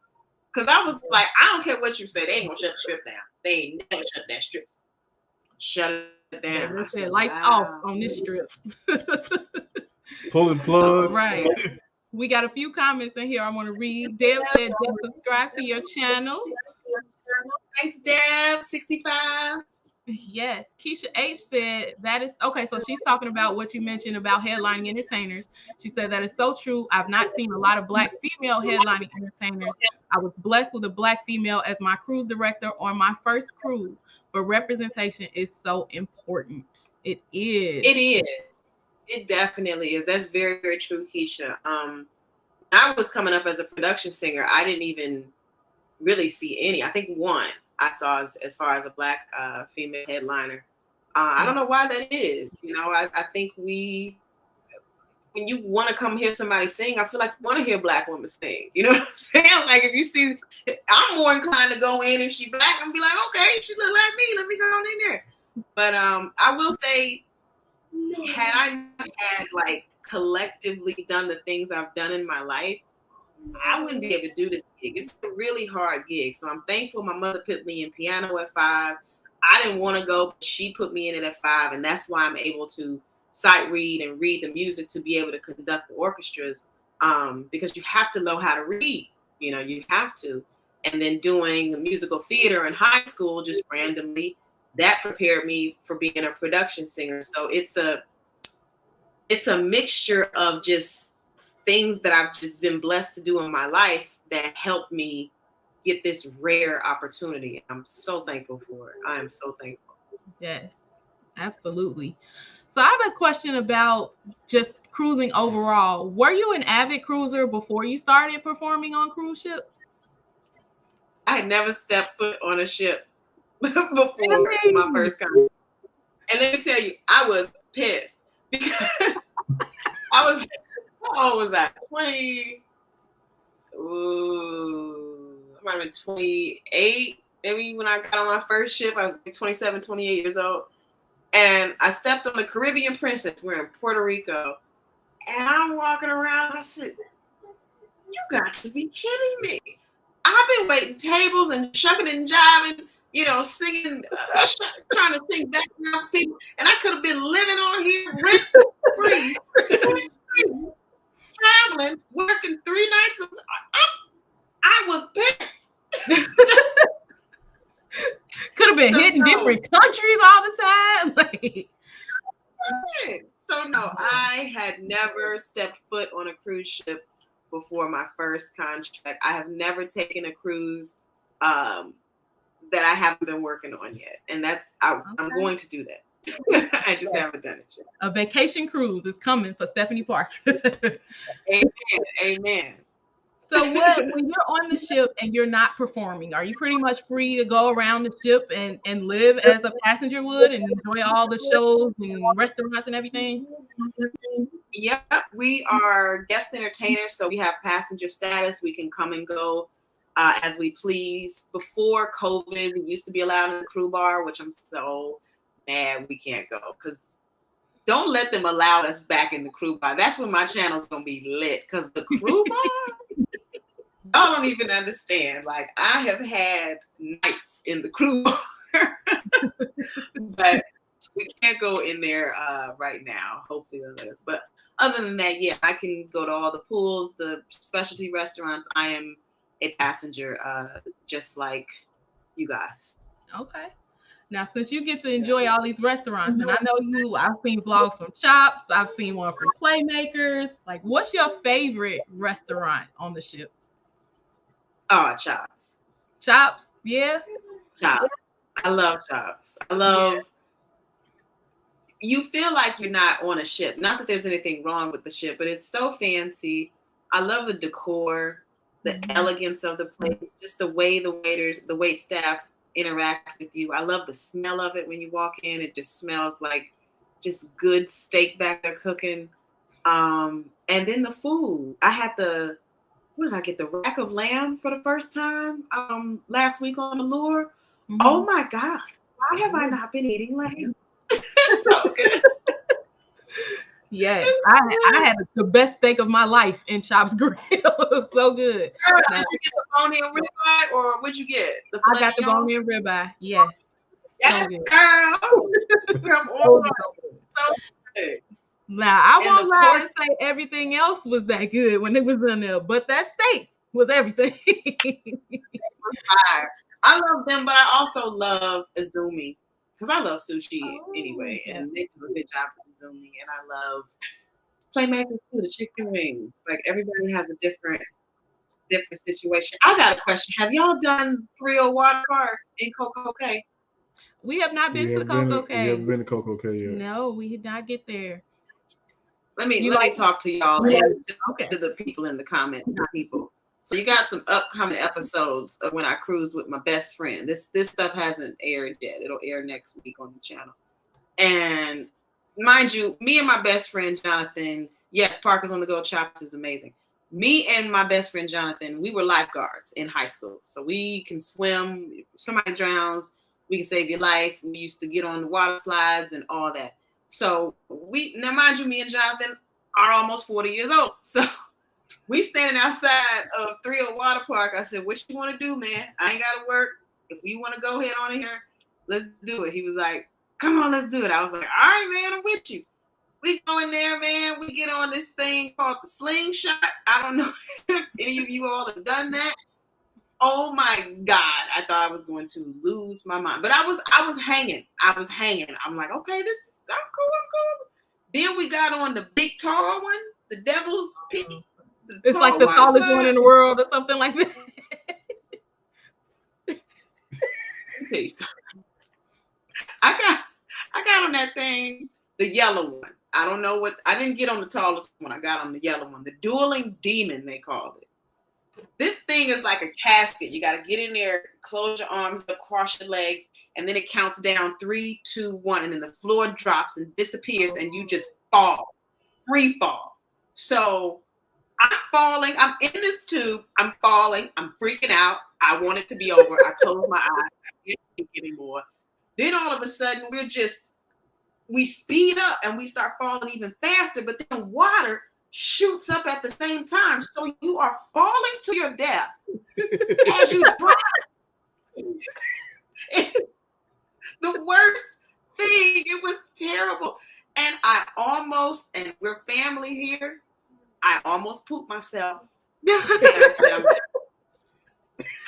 because I was like, I don't care what you say, they ain't gonna shut the strip down. They ain't never shut that strip. Shut it down. I said, lights off on this strip. Pulling plugs. Right. We got a few comments in here I want to read. Deb said, just subscribe to your channel. Thanks, Deb. 65. Yes. Keisha H said that is okay. So she's talking about what you mentioned about headlining entertainers. She said that is so true. I've not seen a lot of Black female headlining entertainers. I was blessed with a Black female as my cruise director on my first cruise, but representation is so important. It is. It is. It definitely is. That's very, very true, Keisha. When I was coming up as a production singer, I didn't even really see any. I think one I saw as far as a Black female headliner. I don't know why that is. I think when you want to come hear somebody sing, I feel like you want to hear Black women sing. You know what I'm saying? Like, if you see, I'm more inclined to go in if she Black and be like, okay, she look like me. Let me go on in there. But I will say, had I had collectively done the things I've done in my life, I wouldn't be able to do this gig. It's a really hard gig. So I'm thankful my mother put me in piano at 5. I didn't want to go, but she put me in it at 5. And that's why I'm able to sight read and read the music to be able to conduct the orchestras. Because you have to know how to read, you have to. And then doing musical theater in high school, just randomly, that prepared me for being a production singer. So it's a mixture of just things that I've just been blessed to do in my life that helped me get this rare opportunity. I'm so thankful for it. I am so thankful. Yes, absolutely. So I have a question about just cruising overall. Were you an avid cruiser before you started performing on cruise ships? I had never stepped foot on a ship before my first time. And let me tell you, I was pissed because How old was I? 20. Ooh, I might have been 28. Maybe when I got on my first ship, I was 27, 28 years old. And I stepped on the Caribbean Princess. We're in Puerto Rico. And I'm walking around. I said, you got to be kidding me. I've been waiting tables and shucking and jiving, singing, trying to sing background for people. And I could have been living on here rent-free, traveling, working 3 nights a week. I was pissed. Could have been hitting different countries all the time. So no, I had never stepped foot on a cruise ship before my first contract. I have never taken a cruise that I haven't been working on yet, and I'm going to do that. I just haven't done it yet. A vacation cruise is coming for Stephani Parker. Amen. So when you're on the ship and you're not performing, are you pretty much free to go around the ship and live as a passenger would and enjoy all the shows and restaurants and everything? Yep, we are guest entertainers, so we have passenger status. We can come and go as we please. Before COVID, we used to be allowed in the crew bar, which I'm so mad we can't go, because don't let them allow us back in the crew bar. That's when my channel's going to be lit, because the crew bar... Y'all don't even understand. Like, I have had nights in the crew bar, but we can't go in there right now. Hopefully they'll let us. But other than that, yeah, I can go to all the pools, the specialty restaurants. I am a passenger, just like you guys. Okay. Now, since you get to enjoy all these restaurants, and I know I've seen vlogs from Chops, I've seen one from Playmakers. Like, what's your favorite restaurant on the ship? Oh, Chops. Chops, yeah. Chops. I love Chops. I love. Yeah. You feel like you're not on a ship. Not that there's anything wrong with the ship, but it's so fancy. I love the decor, the elegance of the place, just the way the waiters, the wait staff interact with you. I love the smell of it when you walk in. It just smells like just good steak back there cooking. And then the food. I had what did I get? The rack of lamb for the first time last week on the lure. Mm-hmm. Oh my God. Why have I not been eating lamb? It's so good. Yes, I had the best steak of my life in Chops Grill. It was so good. Girl, did you get the bone-in ribeye, or what'd you get? I got the bone-in ribeye. Yes. Yes, girl. Come on. So good. Now, I won't lie and say everything else was that good when it was in there, but that steak was everything. I love them, but I also love Izumi, because I love sushi anyway, and they do a good job with Izumi, and I love Playmakers too, the chicken wings. Like, everybody has a different situation. I got a question. Have y'all done 3-0 water park in Coco Cay? We have not been to Coco Cay. We haven't been to Coco Cay yet. No, we did not get there. Let me talk to y'all and to the people in the comments. So you got some upcoming episodes of when I cruised with my best friend. This stuff hasn't aired yet. It'll air next week on the channel. And mind you, me and my best friend Jonathan, yes, Parker's on the Go Chops is amazing. Me and my best friend Jonathan, we were lifeguards in high school. So we can swim. If somebody drowns, we can save your life. We used to get on the water slides and all that. So now mind you, me and Jonathan are almost 40 years old. So we standing outside of 3-0 water park. I said, what you want to do, man? I ain't got to work. If you want to go ahead on here, let's do it. He was like, come on, let's do it. I was like, all right, man, I'm with you. We go in there, man. We get on this thing called the slingshot. I don't know if any of you all have done that. Oh my God. I thought I was going to lose my mind. But I was hanging. I'm like, okay, I'm cool. Then we got on the big tall one, the Devil's Peak. It's like the tallest one in the world or something like that. Let me tell you something. I got on that thing, the yellow one. I don't know I didn't get on the tallest one. I got on the yellow one. The Dueling Demon, they called it. This thing is like a casket. You got to get in there, close your arms up, cross your legs, and then it counts down 3, 2, 1, and then the floor drops and disappears, and you just fall free fall. So I'm falling. I'm in this tube. I'm falling. I'm freaking out. I want it to be over. I close my eyes. I can't think anymore. Then all of a sudden, we speed up and we start falling even faster. But then water shoots up at the same time. So you are falling to your death as you drop. It's the worst thing. It was terrible. And and we're family here. I almost pooped myself. And I said,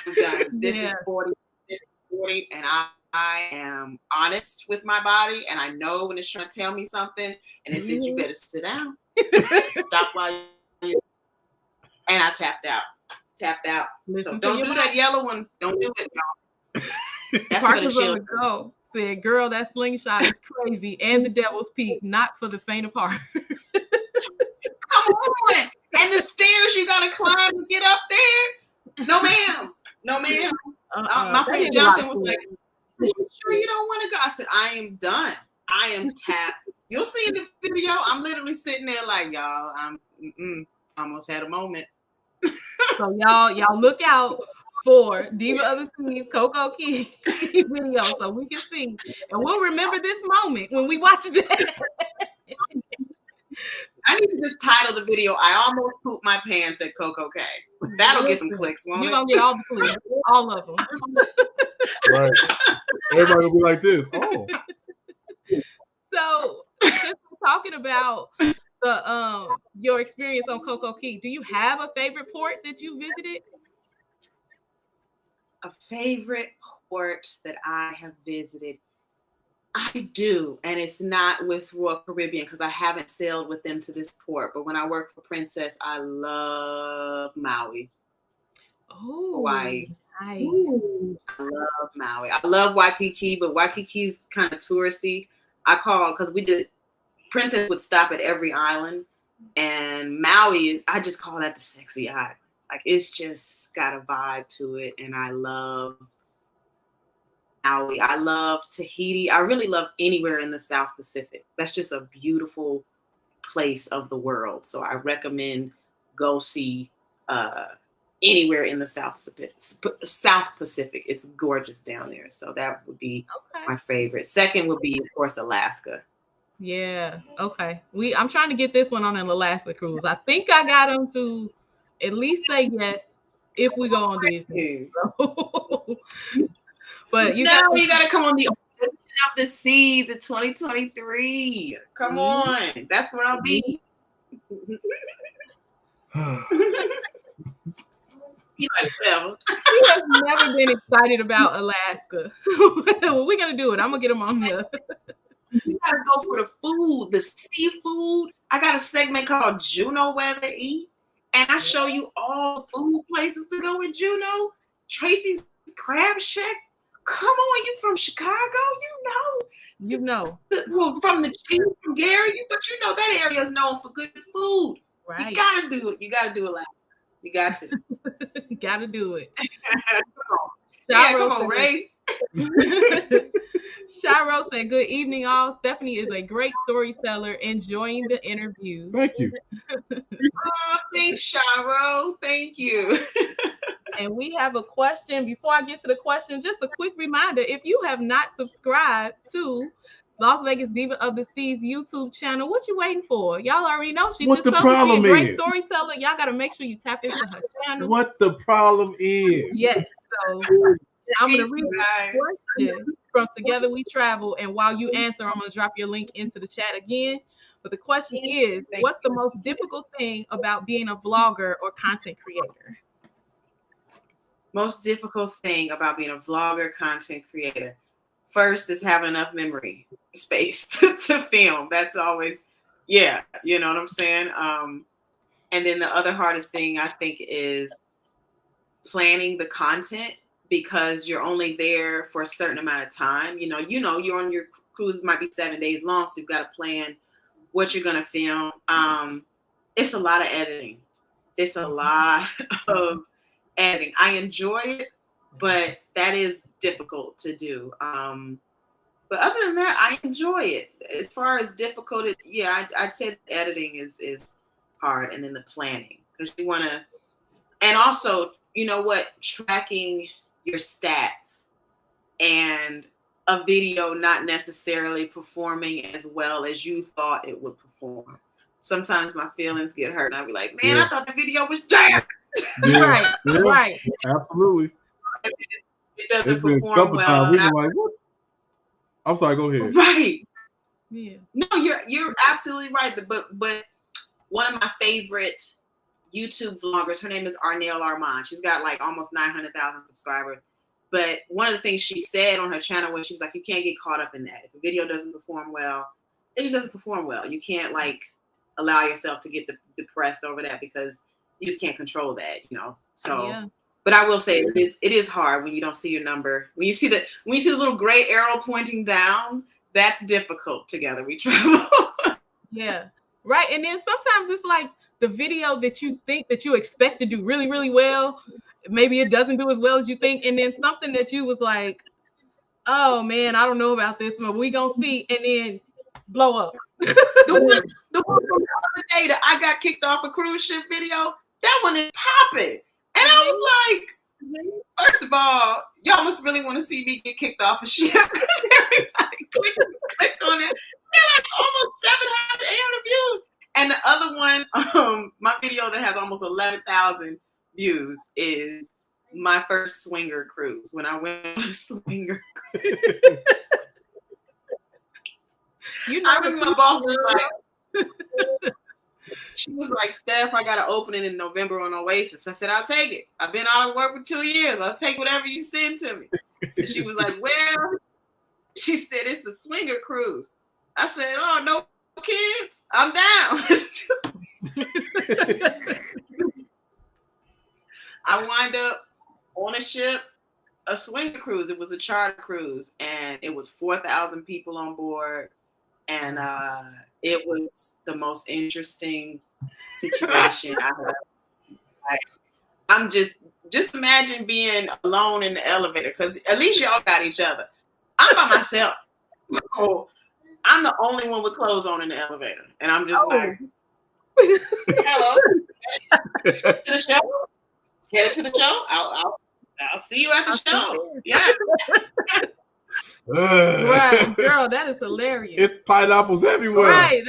I'm done. This is 40. This is 40. And I am honest with my body. And I know when it's trying to tell me something. And it said, you better sit down. Stop while you. And I tapped out. So don't do that yellow one. Don't do it, y'all. That's for the children. Go. Said, girl, that slingshot is crazy. And the devil's peak, not for the faint of heart. Come on. And the stairs you gotta climb to get up there. No, ma'am. My friend Jonathan was like, you sure you don't want to go? I said, I am done. I am tapped. You'll see in the video, I'm literally sitting there like, y'all, I'm almost had a moment. So y'all look out for Diva of the Seas Coco Key video so we can see. And we'll remember this moment when we watch that. I need to just title the video, I almost pooped my pants at Coco K. That'll get some clicks, won't it? You're going to get all the clicks, all of them. Right. Everybody will be like this. Oh. So, since we're talking about your experience on Coco Key, do you have a favorite port that you visited? A favorite port that I have visited? I do, and it's not with Royal Caribbean because I haven't sailed with them to this port. But when I worked for Princess, I love Maui. Oh, Hawaii. Nice. I love Maui. I love Waikiki, but Waikiki's kind of touristy. I called because Princess would stop at every island, and Maui, I just call that the sexy island. Like, it's just got a vibe to it, and I love Maui. I love Tahiti. I really love anywhere in the South Pacific. That's just a beautiful place of the world. So I recommend go see anywhere in the South Pacific. It's gorgeous down there. So that would be my favorite. Second would be, of course, Alaska. Yeah. Okay. I'm trying to get this one on an Alaska cruise. I think I got them to at least say yes if we go on Disney. So, but you gotta come on the Ocean of the Seas in 2023. Come on, that's where I'll be. He has never been excited about Alaska. We're gonna do it. I'm gonna get him on here. You gotta go for the food, the seafood. I got a segment called Juneau Where to Eat, and I show you all the food places to go in Juneau. Tracy's Crab Shack. Come on, you from Chicago? You know. Well, from Gary, but you know that area is known for good food. Right. You gotta do it. You gotta do it loud. You got to. You gotta do it. Come on, Ray. Shiro said, good evening, all. Stephani is a great storyteller. Enjoying the interview. Thank you. Thanks, Shiro. Thank you. And we have a question. Before I get to the question, just a quick reminder. If you have not subscribed to Las Vegas Diva of the Seas YouTube channel, what you waiting for? Y'all already know she just told us she's a great storyteller. Y'all got to make sure you tap into her channel. What the problem is? Yes. So I'm going to read the question from Together We Travel. And while you answer, I'm going to drop your link into the chat again. But the question is, what's the most difficult thing about being a vlogger or content creator? Most difficult thing about being a vlogger, content creator. First is having enough memory space to film. That's always, you know what I'm saying? And then the other hardest thing I think is planning the content, because you're only there for a certain amount of time. You know, you're on your cruise, might be 7 days long, so you've got to plan what you're going to film. It's a lot of editing. It's a lot of editing. I enjoy it, but that is difficult to do. But other than that, I enjoy it. As far as difficult, I'd say the editing is hard, and then the planning, because you want to, and also, you know what, tracking your stats and a video not necessarily performing as well as you thought it would perform. Sometimes my feelings get hurt, and I'll be like, man, I thought the video was jam. Right. Absolutely. It doesn't perform well. Like, what? I'm sorry, go ahead. Right. Yeah. No, you're absolutely right. But one of my favorite YouTube vloggers, her name is Arnell Armand. She's got like almost 900,000 subscribers. But one of the things she said on her channel was, she was like, you can't get caught up in that. If a video doesn't perform well, it just doesn't perform well. You can't like allow yourself to get depressed over that, because you just can't control that, you know. So yeah. But I will say it is hard when you don't see your number. When you see the little gray arrow pointing down, that's difficult. Together We Travel. Yeah. Right. And then sometimes it's like the video that you think that you expect to do really, really well, maybe it doesn't do as well as you think. And then something that you was like, oh man, I don't know about this, but we gonna see, and then blow up. The one from the other day that I got kicked off a cruise ship video, that one is popping. And I was like, first of all, y'all must really want to see me get kicked off a ship, because everybody clicked on it. They're like almost 700, 800 views. And the other one, my video that has almost 11,000 views is my first swinger cruise, when I went on a swinger cruise. You know, I remember my boss was like, she was like, Steph, I got an opening in November on Oasis. I said, I'll take it. I've been out of work for 2 years. I'll take whatever you send to me. And she was like, well, she said, it's a swinger cruise. I said, oh, no kids, I'm down. I wind up on a ship, a swinger cruise. It was a charter cruise, and it was 4,000 people on board. And it was the most interesting situation I have. I'm just imagine being alone in the elevator, because at least y'all got each other. I'm by myself. So I'm the only one with clothes on in the elevator. And I'm just like, hello. To the show? Headed to the show? I'll see you at the show. Yeah. Right, girl, that is hilarious. It's pineapples everywhere. Right.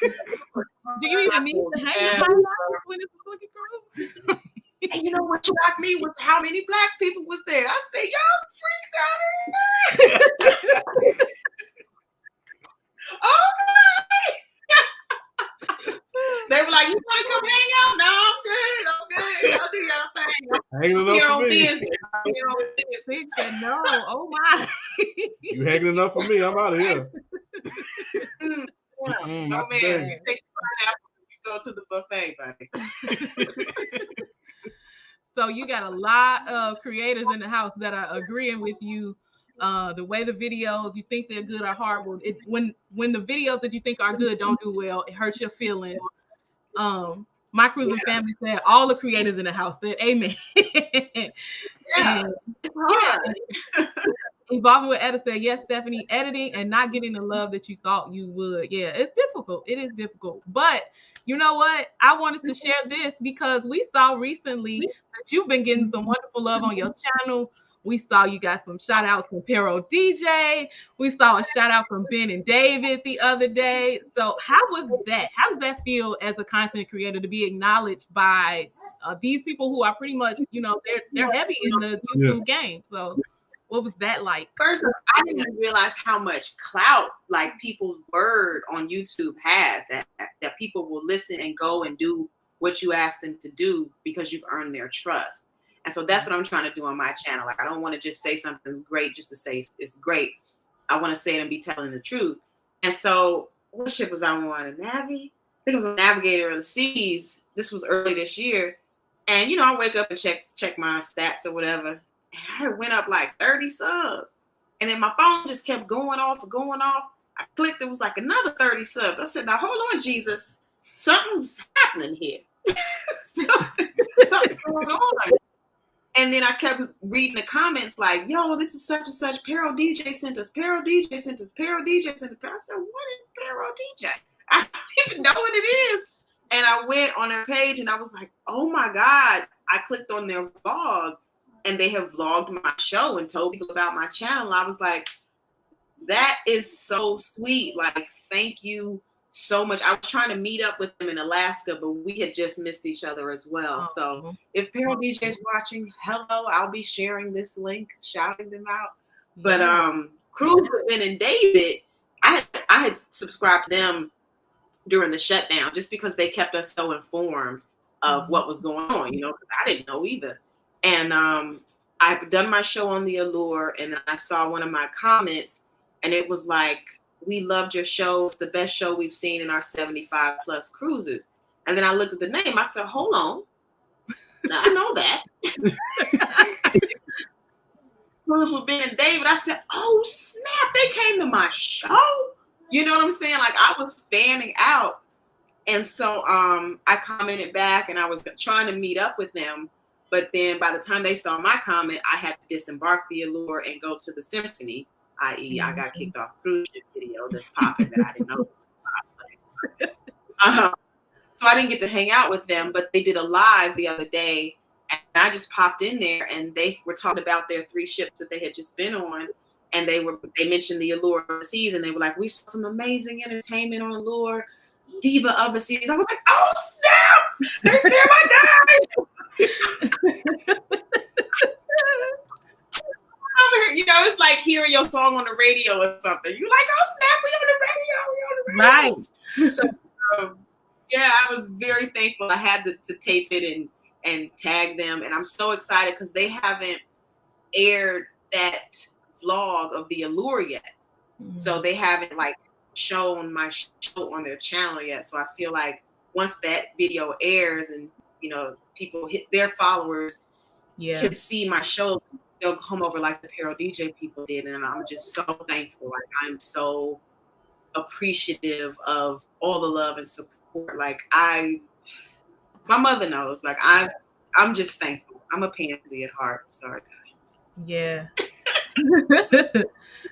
Do you even need to hang the pineapples when it's a cookie crew? And you know what shocked me was how many black people was there. I said, y'all some freaks out here. Okay. They were like, you want to come hang out? No, I'm good. Y'all do y'all thing. Hanging it up for me. He said, no. Oh my. You hanging it up for me? I'm out of here. No, man. You take the pineapple and you go to the buffet, buddy. So you got a lot of creators in the house that are agreeing with you. The way the videos, you think they're good or horrible. When the videos that you think are good don't do well, it hurts your feelings. My cruising family said, all the creators in the house said amen. Yeah, it's hard. Evolving with Etta said, yes, Stephani, editing and not getting the love that you thought you would. Yeah, it's difficult. It is difficult. But you know what? I wanted to share this because we saw recently that you've been getting some wonderful love on your channel. We saw you got some shout outs from Pero DJ. We saw a shout out from Ben and David the other day. So how was that? How does that feel as a content creator to be acknowledged by these people who are pretty much, you know, they're heavy in the YouTube game. So what was that like? First, I didn't even realize how much clout like people's word on YouTube has, that people will listen and go and do what you ask them to do because you've earned their trust. And so that's what I'm trying to do on my channel. Like, I don't want to just say something's great just to say it's great. I want to say it and be telling the truth. And so what ship was I on? A Navi? I think it was a Navigator of the Seas. This was early this year. And, you know, I wake up and check my stats or whatever. And I went up like 30 subs. And then my phone just kept going off. I clicked. It was like another 30 subs. I said, now, hold on, Jesus. Something's happening here. Something's going on. And then I kept reading the comments like, yo, this is such and such. Pero DJ sent us. Pero DJ sent us. Pero DJ sent us. I said, what is Pero DJ? I don't even know what it is. And I went on their page and I was like, oh my God. I clicked on their vlog and they have vlogged my show and told people about my channel. I was like, that is so sweet. Like, thank you so much. I was trying to meet up with them in Alaska, but we had just missed each other as well. Oh. So if Pero DJ is watching, hello, I'll be sharing this link, shouting them out. But Cruise with Ben and David, I had subscribed to them during the shutdown just because they kept us so informed of what was going on, because I didn't know either. And I've done my show on the Allure, and then I saw one of my comments, and it was like, we loved your show. It's the best show we've seen in our 75 plus cruises. And then I looked at the name. I said, hold on. Now, I know that. Cruise with Ben and David. I said, oh, snap. They came to my show. You know what I'm saying? Like, I was fanning out. And so I commented back, and I was trying to meet up with them. But then by the time they saw my comment, I had to disembark the Allure and go to the Symphony. I.e., I got kicked off cruise ship video that's popping that I didn't know. So I didn't get to hang out with them, but they did a live the other day, and I just popped in there, and they were talking about their 3 ships that they had just been on, and they mentioned the Allure of the Seas, and they were like, we saw some amazing entertainment on Allure, Diva of the Seas. I was like, oh snap! They said my name. It's like hearing your song on the radio or something. You're like, oh snap, we on the radio. Right. So yeah, I was very thankful. I had to tape it and tag them, and I'm so excited because they haven't aired that vlog of the Allure yet. So they haven't like shown my show on their channel yet. So I feel like once that video airs and people hit their followers can see my show, they'll come over like the Pero DJ people did, and I'm just so thankful. Like, I'm so appreciative of all the love and support. Like, my mother knows. Like, I'm just thankful. I'm a pansy at heart. Sorry, guys. Yeah.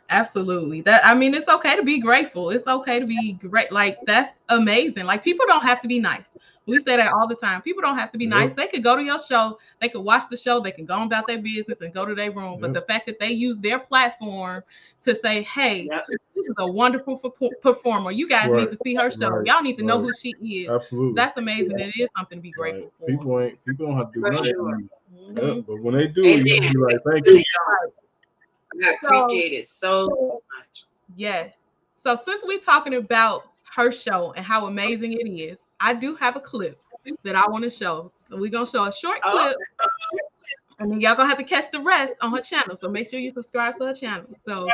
Absolutely. It's okay to be grateful. It's okay to be great. Like, that's amazing. Like, people don't have to be nice. We say that all the time. People don't have to be nice. They could go to your show. They could watch the show. They can go about their business and go to their room. But the fact that they use their platform to say, hey, this is a wonderful performer. You guys need to see her show. Y'all need to know who she is. Absolutely. That's amazing. It is something to be grateful for. People don't have to do nothing. Sure. But when they do, you can be like, thank you. I appreciate it so much. Yes. So since we're talking about her show and how amazing it is, I do have a clip that I want to show. So we're going to show a short clip, and then y'all going to have to catch the rest on her channel. So make sure you subscribe to her channel. So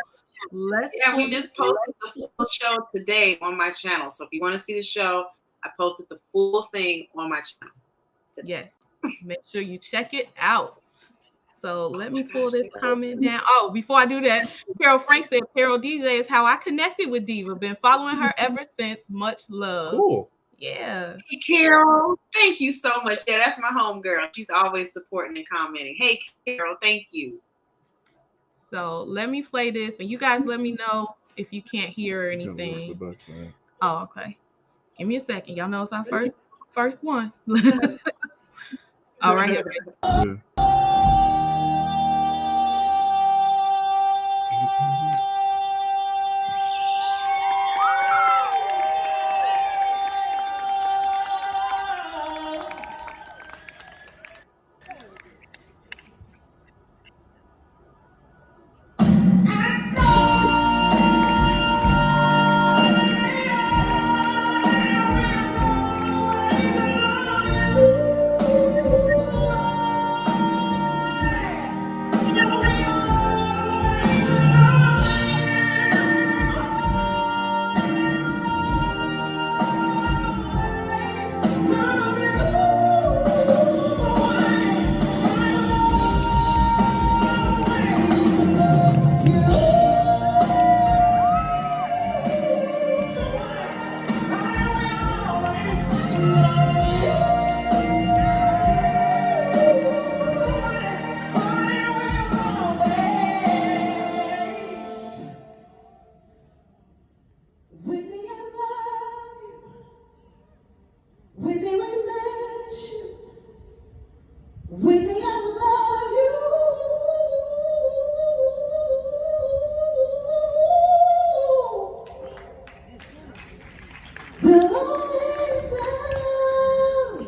we just posted the full show today on my channel. So if you want to see the show, I posted the full thing on my channel today. Yes. Make sure you check it out. So let me pull this comment down. Oh, before I do that, Carol Frank said, Pero DJ is how I connected with Diva. Been following her ever since. Much love. Cool. Yeah. Hey, Carol. Thank you so much. Yeah, that's my home girl. She's always supporting and commenting. Hey, Carol. Thank you. So let me play this, and you guys let me know if you can't hear anything. Oh, okay. Give me a second. Y'all know it's our first one. All right. Here. Yeah. Whitney, I love you. Will always love you.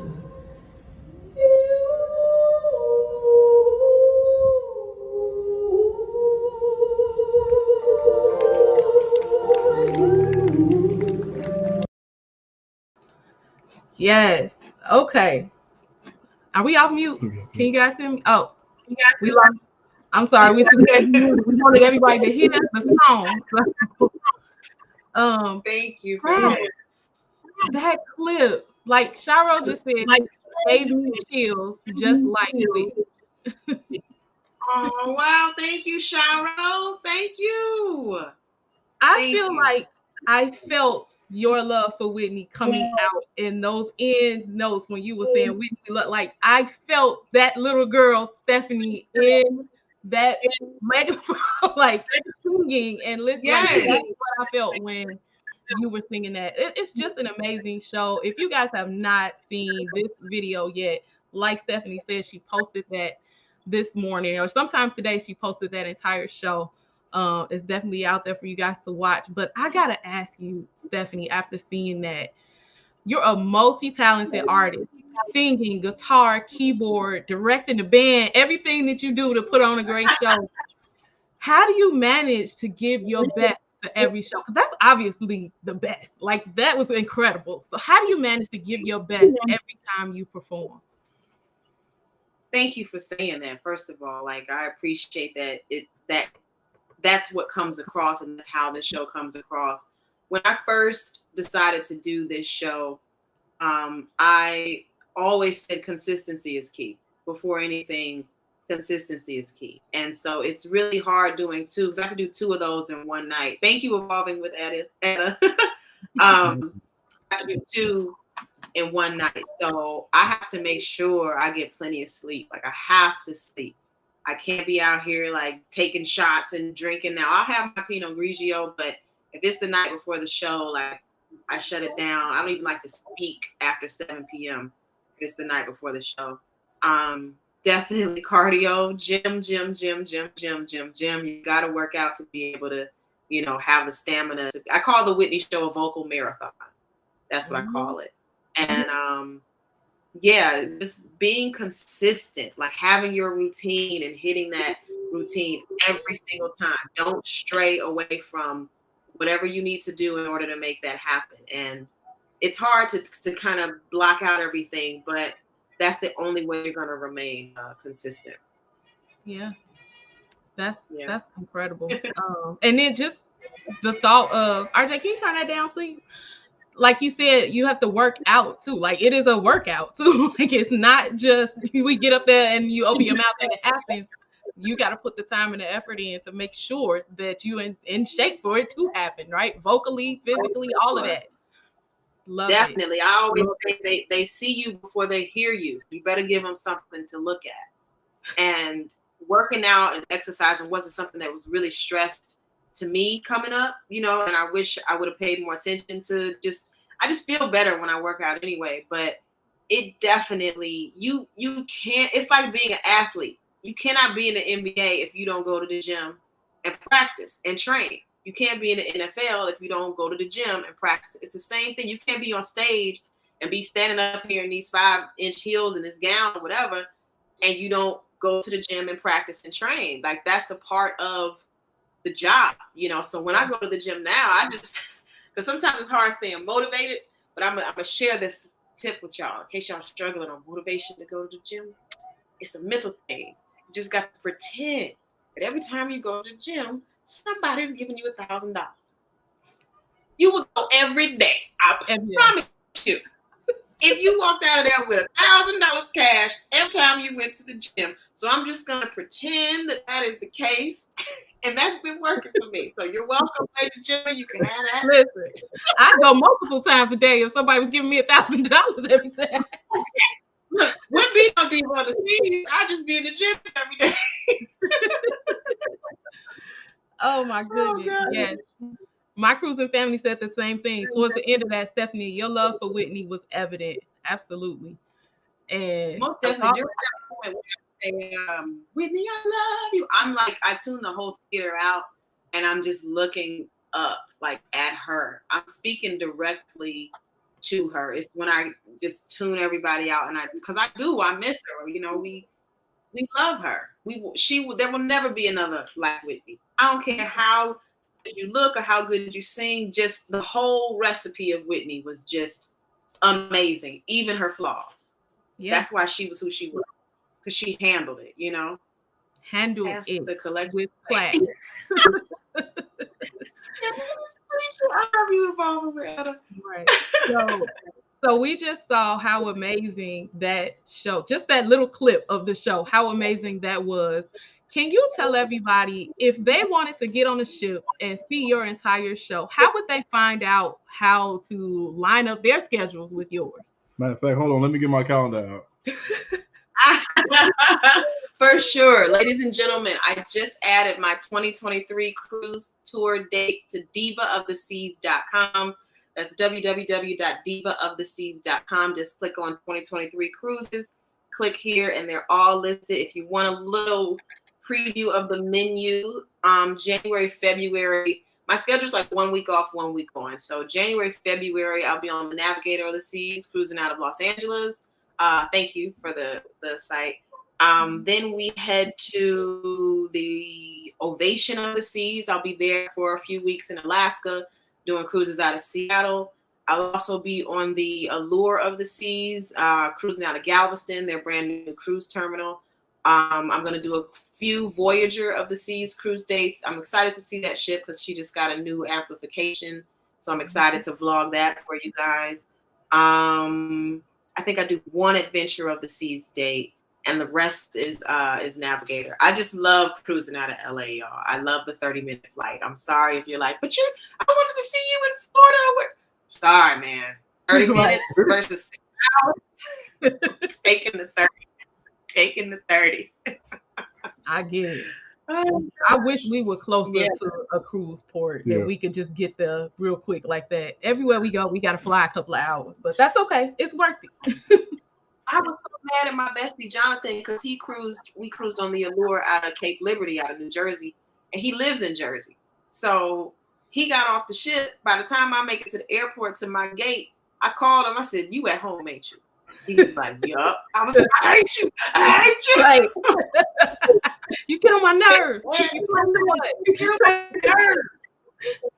Yes. Okay. Are we off mute? Can you guys hear me? Oh, we lost. I'm sorry. We wanted everybody to hear the song. Thank you. That clip, like Sharo just said, gave me chills just like it. Oh wow! Thank you, Sharo. Thank you. I feel like I felt your love for Whitney coming out in those end notes when you were saying Whitney look like I felt that little girl Stephani in that megaphone, like singing and listening. Yes. Like, that's what I felt when you were singing that. It's just an amazing show. If you guys have not seen this video yet, like Stephani said, she posted that this morning or sometimes today. She posted that entire show. It's definitely out there for you guys to watch. But I gotta ask you, Stephani, after seeing that, you're a multi-talented artist, singing, guitar, keyboard, directing the band, everything that you do to put on a great show. How do you manage to give your best to every show? Because that's obviously the best. Like, that was incredible. So how do you manage to give your best every time you perform? Thank you for saying that. First of all, like, I appreciate that that's what comes across, and that's how the show comes across. When I first decided to do this show, I always said consistency is key. Before anything, consistency is key. And so it's really hard doing two, because I have to do two of those in one night. Thank you, Evolving with Etta. I have to do two in one night. So I have to make sure I get plenty of sleep. Like, I have to sleep. I can't be out here like taking shots and drinking. Now I'll have my Pinot Grigio, but if it's the night before the show, like, I shut it down. I don't even like to speak after 7 p.m. if it's the night before the show. Definitely cardio, gym. You got to work out to be able to, have the stamina. I call the Whitney Show a vocal marathon. That's what I call it. And yeah, just being consistent, like having your routine and hitting that routine every single time. Don't stray away from whatever you need to do in order to make that happen. And it's hard to kind of block out everything, but that's the only way you're going to remain consistent. Yeah, that's incredible. And then just the thought of, RJ, can you turn that down, please? Like you said, you have to work out too. Like, it is a workout too. Like, it's not just we get up there and you open your mouth and it happens. You got to put the time and the effort in to make sure that you're in shape for it to happen, right? Vocally, physically, all of that. Definitely. I always say they see you before they hear you. You better give them something to look at. And working out and exercising wasn't something that was really stressed to me coming up, and I wish I would have paid more attention to I just feel better when I work out anyway. But it definitely, you can't, it's like being an athlete. You cannot be in the NBA if you don't go to the gym and practice and train. You can't be in the NFL if you don't go to the gym and practice. It's the same thing. You can't be on stage and be standing up here in these 5-inch heels and this gown or whatever, and you don't go to the gym and practice and train. Like, that's a part of the job, So when I go to the gym now, I just, because sometimes it's hard staying motivated, but I'm gonna share this tip with y'all in case y'all struggling on motivation to go to the gym. It's a mental thing. You just got to pretend that every time you go to the gym, somebody's giving you $1,000. You would go every day. I promise you. If you walked out of there with $1,000 cash every time you went to the gym. So I'm just going to pretend that is the case. And that's been working for me. So you're welcome, ladies and gentlemen. You can have that. Listen, I go multiple times a day if somebody was giving me $1,000 every time. Look, wouldn't be no Diva on the scene. I'd just be in the gym every day. Oh my goodness. Oh, yes. My cruising family said the same thing. Towards the end of that, Stephani, your love for Whitney was evident. Absolutely. And Most definitely. During that moment when I say, Whitney, I love you, I'm like, I tune the whole theater out and I'm just looking up, like at her. I'm speaking directly to her. It's when I just tune everybody out, and because I miss her. You know, we love her. There will never be another like Whitney. I don't care how good you look or how good you sing. Just the whole recipe of Whitney was just amazing. Even her flaws. yeah, That's why she was who she was, because she handled it. You know, handle ask it the collective with class. I love you, Evolving with Etta. Right. So we just saw how amazing that show, just that little clip of the show, how amazing that was. Can you tell everybody, if they wanted to get on a ship and see your entire show, how would they find out how to line up their schedules with yours? Matter of fact, hold on, let me get my calendar out. For sure. Ladies and gentlemen, I just added my 2023 cruise tour dates to divaoftheseas.com. That's www.divaoftheseas.com. Just click on 2023 cruises, click here, and they're all listed. If you want a little preview of the menu, January, February, my schedule's like 1 week off, 1 week on. So January, February, I'll be on the Navigator of the Seas, cruising out of Los Angeles. Thank you for the site. Then we head to the Ovation of the Seas. I'll be there for a few weeks in Alaska, doing cruises out of Seattle. I'll also be on the Allure of the Seas, cruising out of Galveston, their brand new cruise terminal. I'm going to do a few Voyager of the Seas cruise dates. I'm excited to see that ship because she just got a new amplification. So I'm excited to vlog that for you guys. I think I do one Adventure of the Seas date, and the rest is Navigator. I just love cruising out of LA, y'all. I love the 30-minute flight. I'm sorry if you're like, I wanted to see you in Florida. Sorry, man. 30 minutes versus 6 hours. Taking the 30. Taking the 30. I get it. I wish we were closer to a cruise port that we could just get there real quick like that. Everywhere we go, we got to fly a couple of hours, but that's okay. It's worth it. I was so mad at my bestie Jonathan because we cruised on the Allure out of Cape Liberty, out of New Jersey, and he lives in Jersey. So he got off the ship. By the time I make it to the airport to my gate, I called him. I said, "You at home, ain't you?" He was like, "Yup." I was like, "I hate you. I hate you." Right. You get on my nerves. You get on my nerves.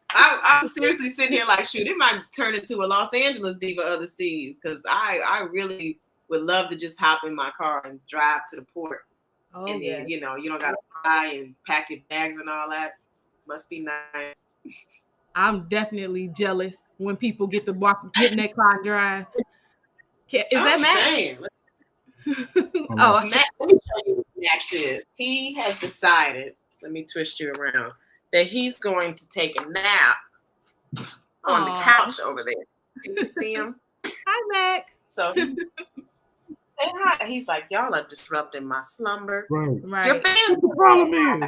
I was seriously sitting here like, shoot, it might turn into a Los Angeles Diva of the Seas, because I really would love to just hop in my car and drive to the port. Oh, and then, you don't got to fly and pack your bags and all that. Must be nice. I'm definitely jealous when people get in that car and drive. Is that Matt? Oh, Matt, let me show you what Max is. He has decided, let me twist you around, that he's going to take a nap on the couch over there. Can you see him? Hi, Max. So say hi. He's like, y'all are disrupting my slumber. Right. Your fans, the problem is,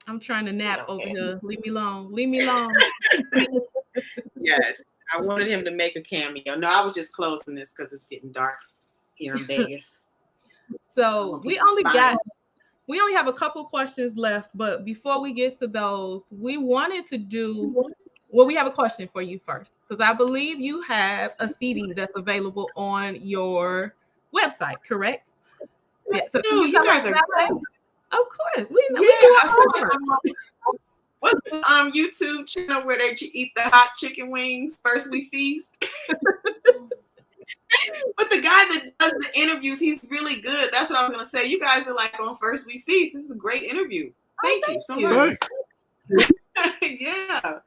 I'm trying to nap over here. Leave me alone. Leave me alone. Yes, I wanted him to make a cameo. No, I was just closing this because it's getting dark here in Vegas. So we only have a couple questions left, but before we get to those, we wanted to we have a question for you first, because I believe you have a CD that's available on your website, correct? Yeah. So Dude, you guys are great. Of course. We What's the YouTube channel where they eat the hot chicken wings? First we feast. But the guy that does the interviews, he's really good. That's what I was gonna say. You guys are like on First We Feast. This is a great interview. Thank you so much. Yeah.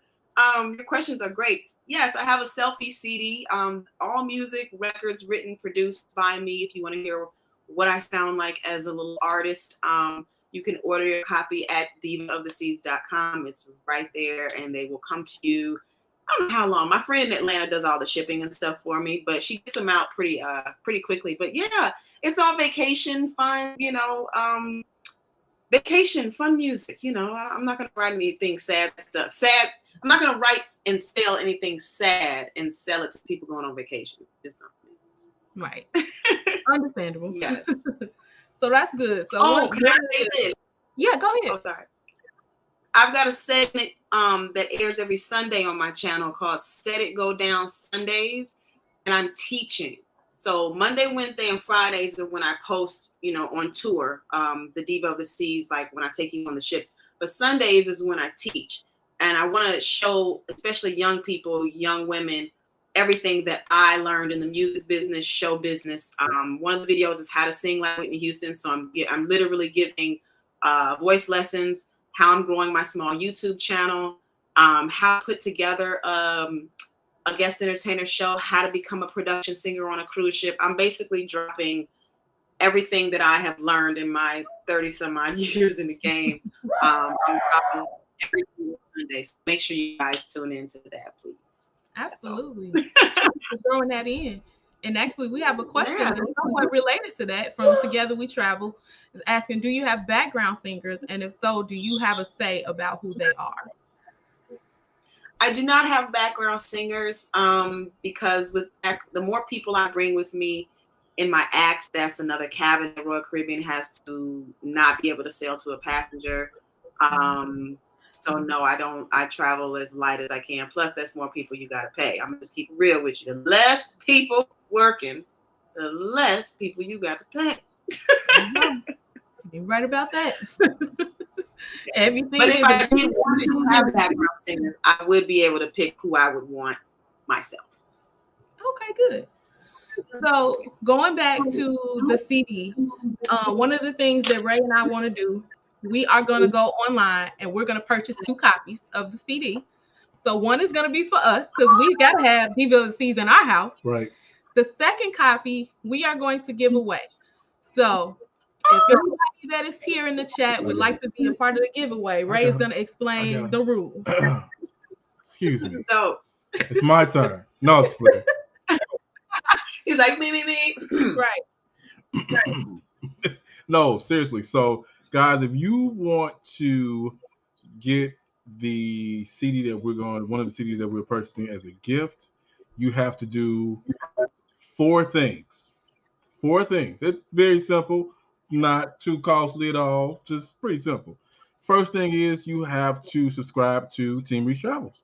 Your questions are great. Yes, I have a selfie CD. All music, records written, produced by me. If you want to hear what I sound like as a little artist, you can order your copy at divaoftheseas.com. It's right there, and they will come to you. I don't know how long. My friend in Atlanta does all the shipping and stuff for me, but she gets them out pretty quickly. But yeah, it's all vacation fun, vacation fun music. I'm not gonna write anything sad stuff. I'm not gonna write and sell anything sad and sell it to people going on vacation. Just not. Right. Understandable. Yes. So that's good. So Oh, can I say this? Yeah, go ahead. Oh, sorry. I've got a segment that airs every Sunday on my channel called Set It Go Down Sundays, and I'm teaching. So Monday, Wednesday, and Fridays are when I post, on tour, the Diva of the Seas, like when I take you on the ships. But Sundays is when I teach. And I want to show, especially young people, young women, everything that I learned in the music business, show business. One of the videos is how to sing like Whitney Houston. So I'm literally giving voice lessons, how I'm growing my small YouTube channel, how to put together a guest entertainer show, how to become a production singer on a cruise ship. I'm basically dropping everything that I have learned in my 30 some odd years in the game. I'm dropping every single Sunday. So make sure you guys tune into that, please. Absolutely. For throwing that in. And actually, we have a question that's somewhat related to that from Together We Travel. Is asking, do you have background singers? And if so, do you have a say about who they are? I do not have background singers because the more people I bring with me in my act, that's another cabin. The Royal Caribbean has to not be able to sail to a passenger. So no, I don't. I travel as light as I can. Plus, that's more people you got to pay. I'm gonna just keep it real with you. The less people working, the less people you got to pay. You're right about that. Everything. But if I did want to have background singers, I would be able to pick who I would want myself. Okay, good. So going back to the CD, one of the things that Ray and I want to do, we are going to go online and we're going to purchase 2 copies of the CD. So one is going to be for us because we got to have Diva of the Seas in our house. Right. The second copy we are going to give away. So if anybody that is here in the chat would like to be a part of the giveaway, Ray is going to explain the rules. Excuse me. So It's my turn. No, it's free. he's like, me. Right. No, seriously. So, guys, if you want to get the CD that one of the CDs that we're purchasing as a gift, you have to do 4 things. 4 things. It's very simple, not too costly at all. Just pretty simple. First thing is you have to subscribe to Team Reese Travels.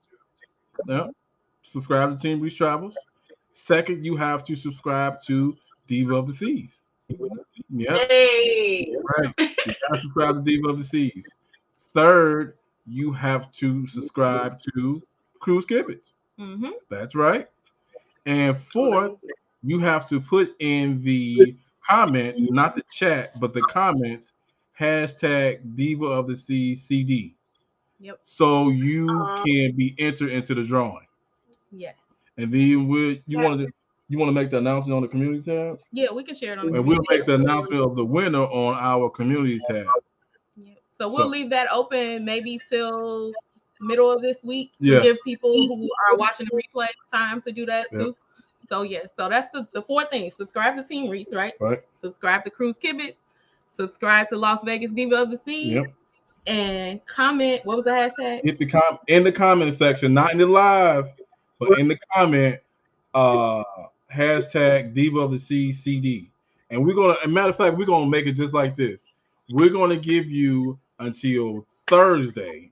Yeah. Subscribe to Team Reese Travels. Second, you have to subscribe to Diva of the Seas. Yep. Hey. Right. You have to subscribe to Diva of the Seas. Third, you have to subscribe to Cruise Kibitz. Mm-hmm. That's right. And fourth, you have to put in the comments, not the chat, but the comments, hashtag Diva of the Seas CD. Yep. So you can be entered into the drawing. Yes. And then you want to make the announcement on the community tab? Yeah, we can share it on the And community. we'll make the announcement of the winner on our community tab. Yeah. So we'll leave that open maybe till middle of this week to Yeah. give people who are watching the replay time to do that too. So yeah, so that's the 4 things. Subscribe to Team Reese, right? Right. Subscribe to Cruise Kibitz. Subscribe to Las Vegas Diva of the Seas. Yep. And comment. What was the hashtag? Hit the in the comment section, not in the live, but in the comment, hashtag Diva of the Seas CD. And we're gonna, as a matter of fact, we're gonna make it just like this. We're gonna give you until Thursday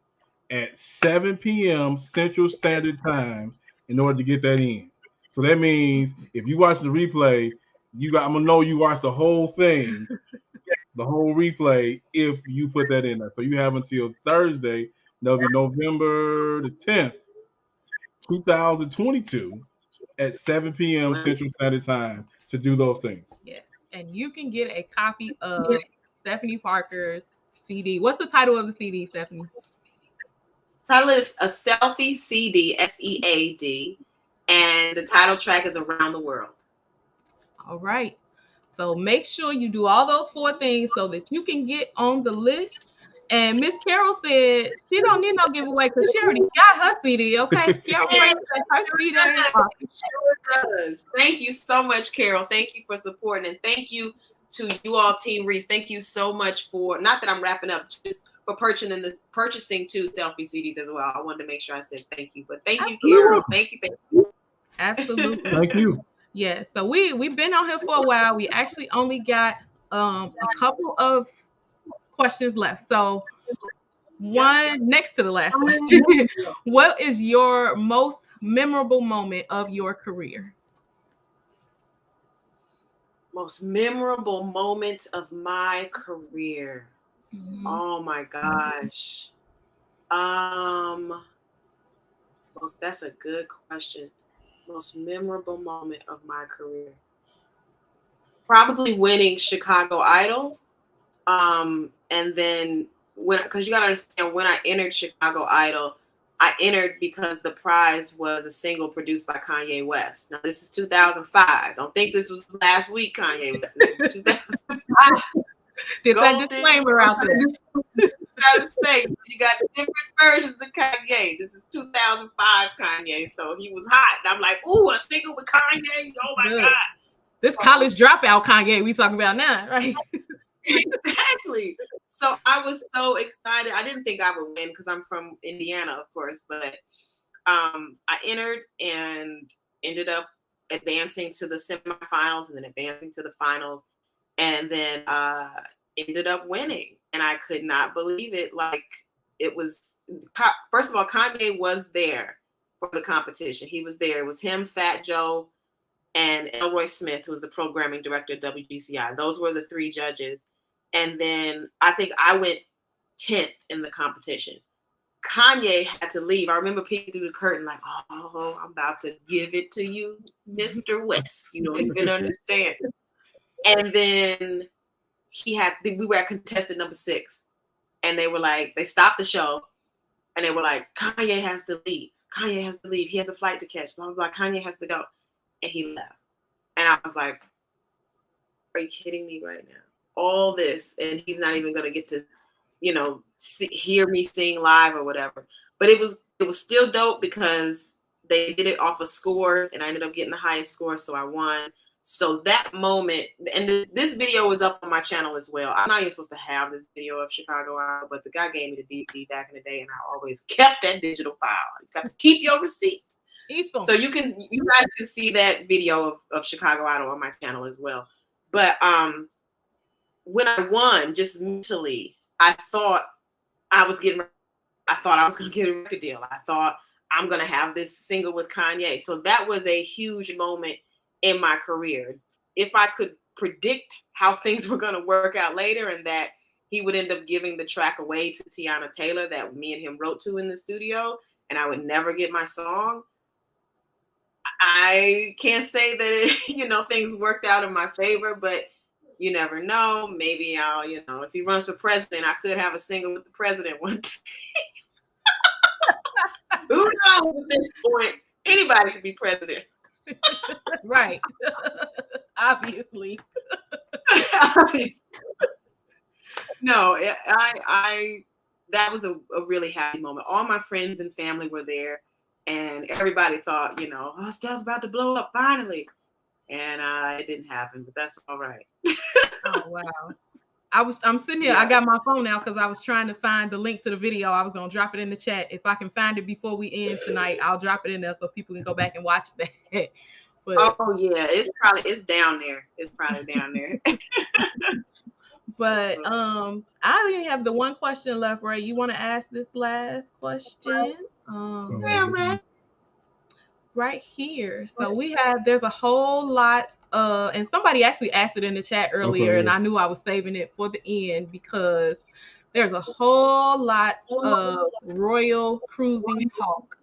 at 7 p.m. Central Standard Time in order to get that in. So that means if you watch the replay, I'm gonna know you watched the whole thing, the whole replay, if you put that in there. So you have until Thursday, that'll be November the 10th, 2022, at 7 p.m. Central Standard Time to do those things. Yes, and you can get a copy of Stephani Parker's CD. What's the title of the CD, Stephani? Title is A Selfie CD, SEAD, and the title track is Around the World. All right. So make sure you do all those 4 things so that you can get on the list. And Miss Carol said she don't need no giveaway because she already got her CD. Okay, Carol, her CD. Sure does. Thank you so much, Carol. Thank you for supporting, and thank you to you all, Team Reese. Thank you so much for, not that I'm wrapping up, just for purchasing 2 selfie CDs as well. I wanted to make sure I said thank you, but thank you, Carol. Thank you. Absolutely. Thank you. Yeah, so we've been on here for a while. We actually only got a couple of questions left. So one next to the last question. What is your most memorable moment of your career? Most memorable moment of my career. Oh my gosh. That's a good question. Most memorable moment of my career. Probably winning Chicago Idol. And then because you gotta understand, when I entered Chicago Idol, I entered because the prize was a single produced by Kanye West. Now this is 2005. Don't think this was last week, Kanye West. This is 2005. Get that disclaimer out there. Trying to say you got different versions of Kanye. This is 2005 Kanye, so he was hot. And I'm like, ooh, a single with Kanye. Oh my God. This college dropout Kanye we talking about now, right? Exactly. So I was so excited. I didn't think I would win because I'm from Indiana, of course, but I entered and ended up advancing to the semifinals and then advancing to the finals, and then ended up winning. And I could not believe it. Like, it was, first of all, Kanye was there for the competition. He was there. It was him, Fat Joe, and Elroy Smith, who was the programming director at WGCI. Those were the three judges. And then I think I went 10th in the competition. Kanye had to leave. I remember peeking through the curtain like, oh, I'm about to give it to you, Mr. West. You don't even understand. And then we were at contestant number 6. And they were like, they stopped the show. And they were like, Kanye has to leave. Kanye has to leave. He has a flight to catch. Blah, blah, blah. Kanye has to go. And he left. And I was like, are you kidding me right now? All this, and he's not even going to get to, hear me sing live or whatever. But it was still dope because they did it off of scores, and I ended up getting the highest score, so I won. So that moment, and this video was up on my channel as well. I'm not even supposed to have this video of Chicago Idol, but the guy gave me the DVD back in the day, and I always kept that digital file. You got to keep your receipt. So you guys can see that video of Chicago Idol on my channel as well. But when I won, just mentally, I thought I was going to get a record deal. I thought I'm going to have this single with Kanye. So that was a huge moment in my career. If I could predict how things were going to work out later and that he would end up giving the track away to Tiana Taylor that me and him wrote to in the studio, and I would never get my song, I can't say that, things worked out in my favor, but you never know. Maybe I'll, if he runs for president, I could have a single with the president one day. Who knows at this point? Anybody could be president. Right. Obviously. No, that was a really happy moment. All my friends and family were there, and everybody thought, Steph's about to blow up finally. And it didn't happen, but that's all right. Oh, wow. I'm sitting here. Yeah. I got my phone now because I was trying to find the link to the video. I was going to drop it in the chat. If I can find it before we end tonight, I'll drop it in there so people can go back and watch that. But, oh, yeah. It's down there. It's probably down there. But I only have the one question left, Ray. You want to ask this last question? Yeah, Ray. Right here. So there's a whole lot and somebody actually asked it in the chat earlier, and I knew I was saving it for the end because there's a whole lot of royal cruising talk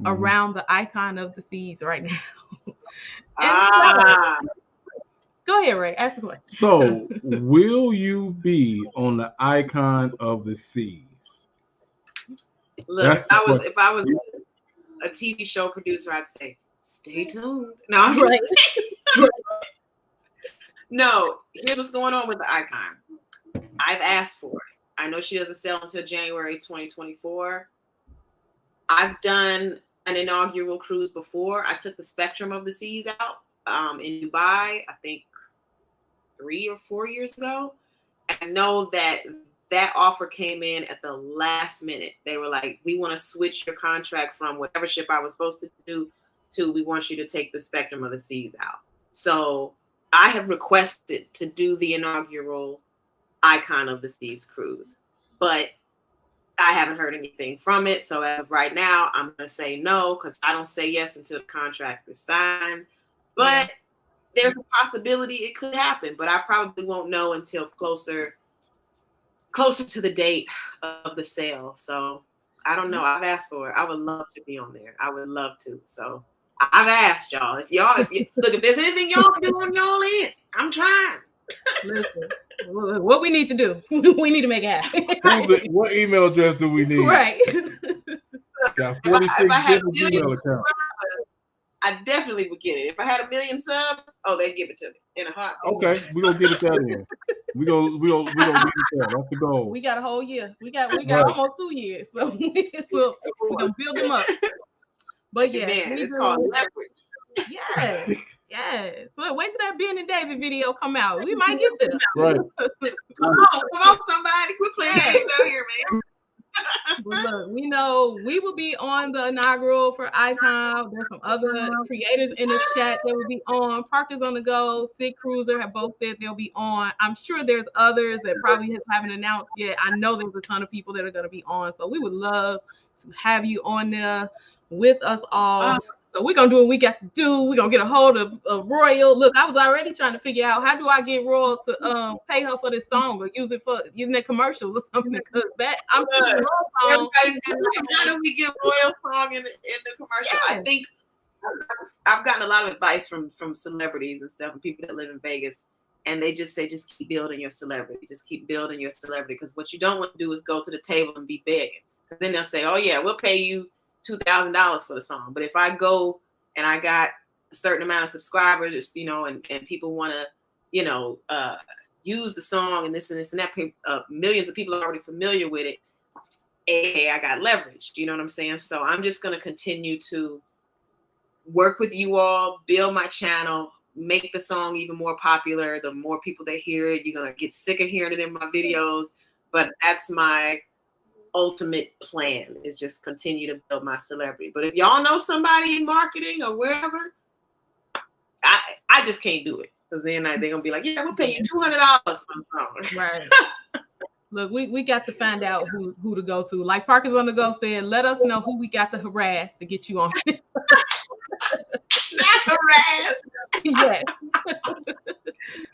around the icon of the seas right now. Go ahead, Ray. Ask the question. So, will you be on the icon of the seas? Look, if I was a TV show producer, I'd say, stay tuned. No, I'm just No, here's what's going on with the icon. I've asked for it. I know she doesn't sell until January 2024. I've done an inaugural cruise before. I took the Spectrum of the Seas out in Dubai, I think 3 or 4 years ago. I know that offer came in at the last minute. They were like, we want to switch your contract from whatever ship I was supposed to do to we want you to take the spectrum of the seas out. So I have requested to do the inaugural Icon of the Seas cruise, but I haven't heard anything from it. So as of right now, I'm going to say no, because I don't say yes until the contract is signed. But there's a possibility it could happen, but I probably won't know until closer to the date of the sale. So I don't know. I've asked for it. I would love to be on there. I would love to. So I've asked y'all. If there's anything y'all can do on y'all end, I'm trying. Listen, what we need to do, we need to make it happen. What email address do we need? Right. Got 46 different email accounts. I definitely would get it. If I had 1 million subs, they'd give it to me in a heartbeat. Okay, we're gonna get it that in. We gonna get it that. That's the goal. We got a whole year. We got almost 2 years. So we're gonna build them up. But yeah, man, it's called leverage. Yeah. Yes. So wait till that Ben and David video come out. We might get there. Right. Come on, somebody. Quit playing games out here, man. But look, we know we will be on the inaugural for Icon. There's some other creators in the chat that will be on. Parkers on the Go, Sid Cruiser have both said they'll be on. I'm sure there's others that probably haven't announced yet. I know there's a ton of people that are going to be on. So we would love to have you on there with us all. So we're going to do what we got to do. We're going to get a hold of Royal. Look, I was already trying to figure out how do I get Royal to pay her for this song or use it for using their commercials or something. Because I'm everybody's been like, how do we get Royal song in the commercial? Yeah. I think I've gotten a lot of advice from celebrities and stuff and people that live in Vegas. And they just say, just keep building your celebrity. Just keep building your celebrity. Because what you don't want to do is go to the table and be begging. Because then they'll say, oh, yeah, we'll pay you $2,000 for the song. But if I go and I got a certain amount of subscribers, and people want to, use the song and this and that, millions of people are already familiar with it. Hey, I got leverage. You know what I'm saying? So I'm just going to continue to work with you all, build my channel, make the song even more popular. The more people that hear it, you're going to get sick of hearing it in my videos. But that's my ultimate plan, is just continue to build my celebrity. But if y'all know somebody in marketing or wherever, I just can't do it, because then they're gonna be like, yeah, we'll pay you $200 for the song. Right. Look, we got to find out who to go to. Like Parkers on the Go said, let us know who we got to harass to get you on. Not harass. Yes.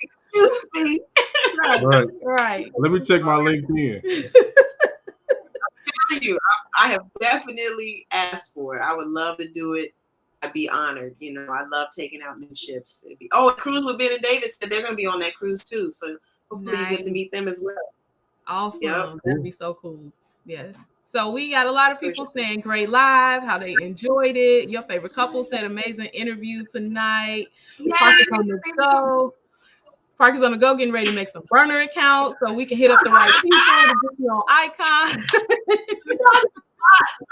Excuse me. Right. Let me check my LinkedIn. I have definitely asked for it. I would love to do it. I'd be honored. I love taking out new ships. A cruise with Ben and David said they're going to be on that cruise too. So hopefully you get to meet them as well. Awesome. Yep. That'd be so cool. Yeah. So we got a lot of people saying great live, how they enjoyed it. Your favorite couple said amazing interview tonight. Parkers on the Go. Parkers on the Go getting ready to make some burner accounts so we can hit up the right people to get you on Icon. We're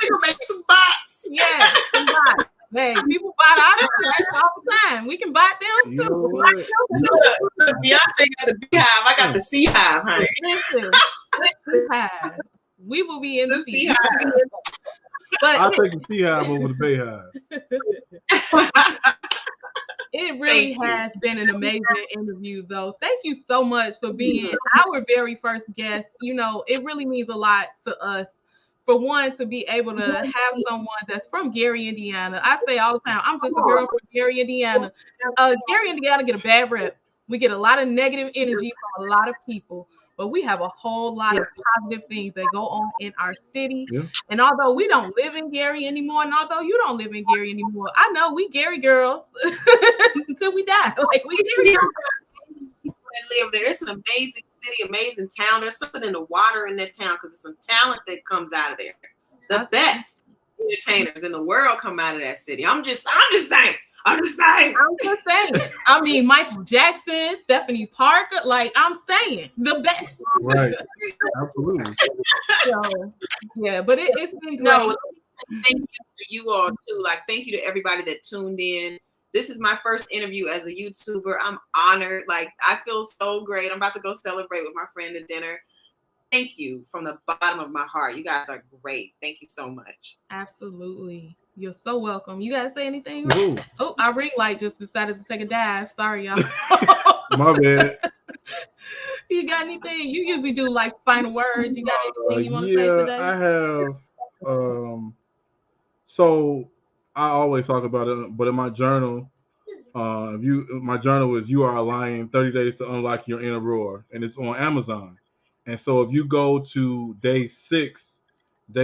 gonna make some bots. Yeah, some bots. Hey, people bot our all the time. We can bot them too. Beyonce got the beehive. I got the sea hive, honey. Listen, hive. We will be in the sea hive. But I'll take the sea hive over the bay hive. It really has been an amazing interview, though. Thank you so much for being our very first guest. It really means a lot to us. For one, to be able to have someone that's from Gary, Indiana. I say all the time, I'm just a girl from Gary, Indiana. Gary, Indiana get a bad rep. We get a lot of negative energy from a lot of people, but we have a whole lot of positive things that go on in our city. Yeah. And although we don't live in Gary anymore, and although you don't live in Gary anymore, I know we Gary girls until we die. Like we Gary girls. People that live there. It's an amazing city, amazing town. There's something in the water in that town because there's some talent that comes out of there. The best entertainers in the world come out of that city. I'm just saying. I mean, Michael Jackson, Stephani Parker, I'm saying the best. Right. Absolutely. So, yeah, but it's been great. No, thank you to you all too. Thank you to everybody that tuned in. This is my first interview as a YouTuber. I'm honored. I feel so great. I'm about to go celebrate with my friend at dinner. Thank you from the bottom of my heart. You guys are great. Thank you so much. Absolutely. You're so welcome. You gotta say anything? Whoa, Oh, our ring light just decided to take a dive. Sorry, y'all. my bad. You got anything? You usually do like final words. You got anything you want to say Yeah, today? I have. So I always talk about it, but in my journal, my journal is "You Are Lying: 30 Days to Unlock Your Inner Roar," and it's on Amazon. And so if you go to day six in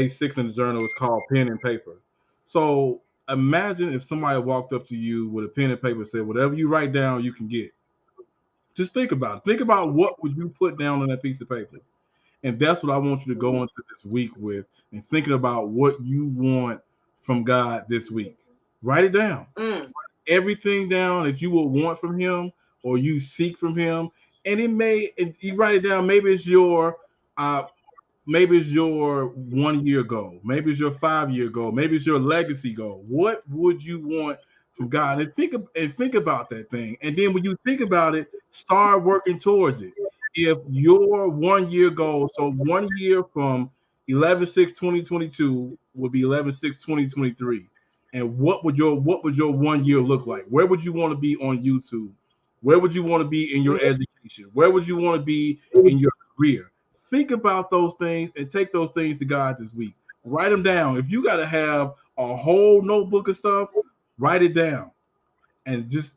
the journal is called pen and paper. So imagine if somebody walked up to you with a pen and paper and said, "Whatever you write down, you can get." Just think about it. Think about what would you put down on that piece of paper. And that's what I want you to go into this week with and thinking about what you want from God this week. Write it down. Mm. Everything down that you will want from him or you seek from him. And if you write it down, uh maybe it's your 1 year goal, maybe it's your 5 year goal, maybe it's your legacy goal. What would you want from God? And think about that thing. And then when you think about it, start working towards it. If your 1 year goal, so 1 year from 11/6/2022 would be 11/6/2023. And what would your 1 year look like? Where would you want to be on YouTube? Where would you want to be in your education? Where would you want to be in your career? Think about those things and take those things to God this week. Write them down. If you got to have a whole notebook of stuff, write it down and just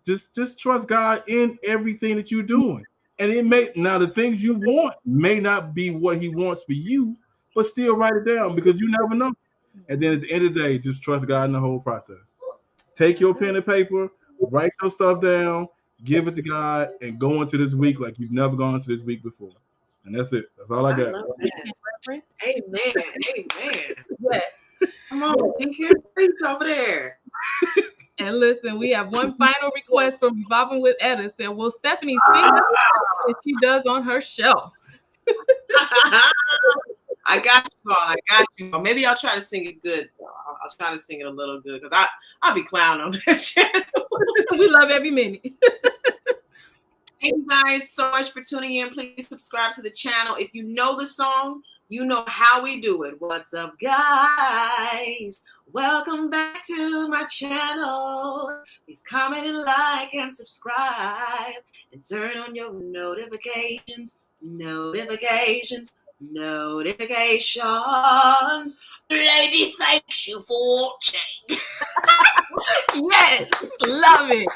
trust God in everything that you're doing. And it may now the things you want may not be what He wants for you, but still write it down because you never know. And then at the end of the day, just trust God in the whole process. Take your pen and paper, write your stuff down, give it to God, and go into this week like you've never gone into this week before. And that's it. That's all I I got. love that. Amen. Amen. Yes. Come on, think your preach over there. And listen, we have one final request from Revolving with Etta. Said, "Will Stephani sing us as she does on her show?" I got you all. I got you all. Maybe I'll try to sing it good. I'll try to sing it a little good because I'll be clowning on that channel. We love every minute. Thank you guys so much for tuning in. Please subscribe to the channel. If you know the song, you know how we do it. What's up, guys? Welcome back to my channel. Please comment and like and subscribe and turn on your notifications. Notifications. Lady, thanks you for watching. Yes, love it.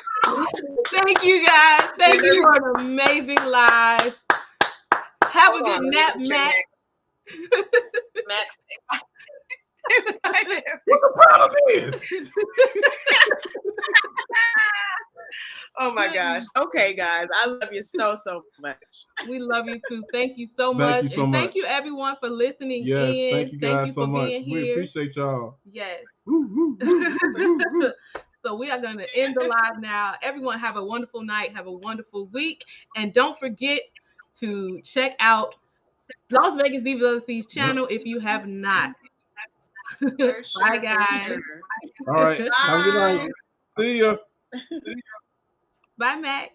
Thank you guys. Thank you for an amazing live. Have a good nap, Max. Max. What the problem is? Oh my gosh. Okay, guys. I love you so much. We love you too. Thank you so Thank much. you so and much. thank you everyone for listening Yes, in. thank you guys so for much. being We here. appreciate y'all. Yes. Woo, woo, woo, woo, woo. So we are going to end the live now. Everyone have a wonderful night. Have a wonderful week. And don't forget to check out Las Vegas Diva's channel if you have not. For sure, Bye, guys. Sure. All right. Have a good night. See ya. Bye, Max.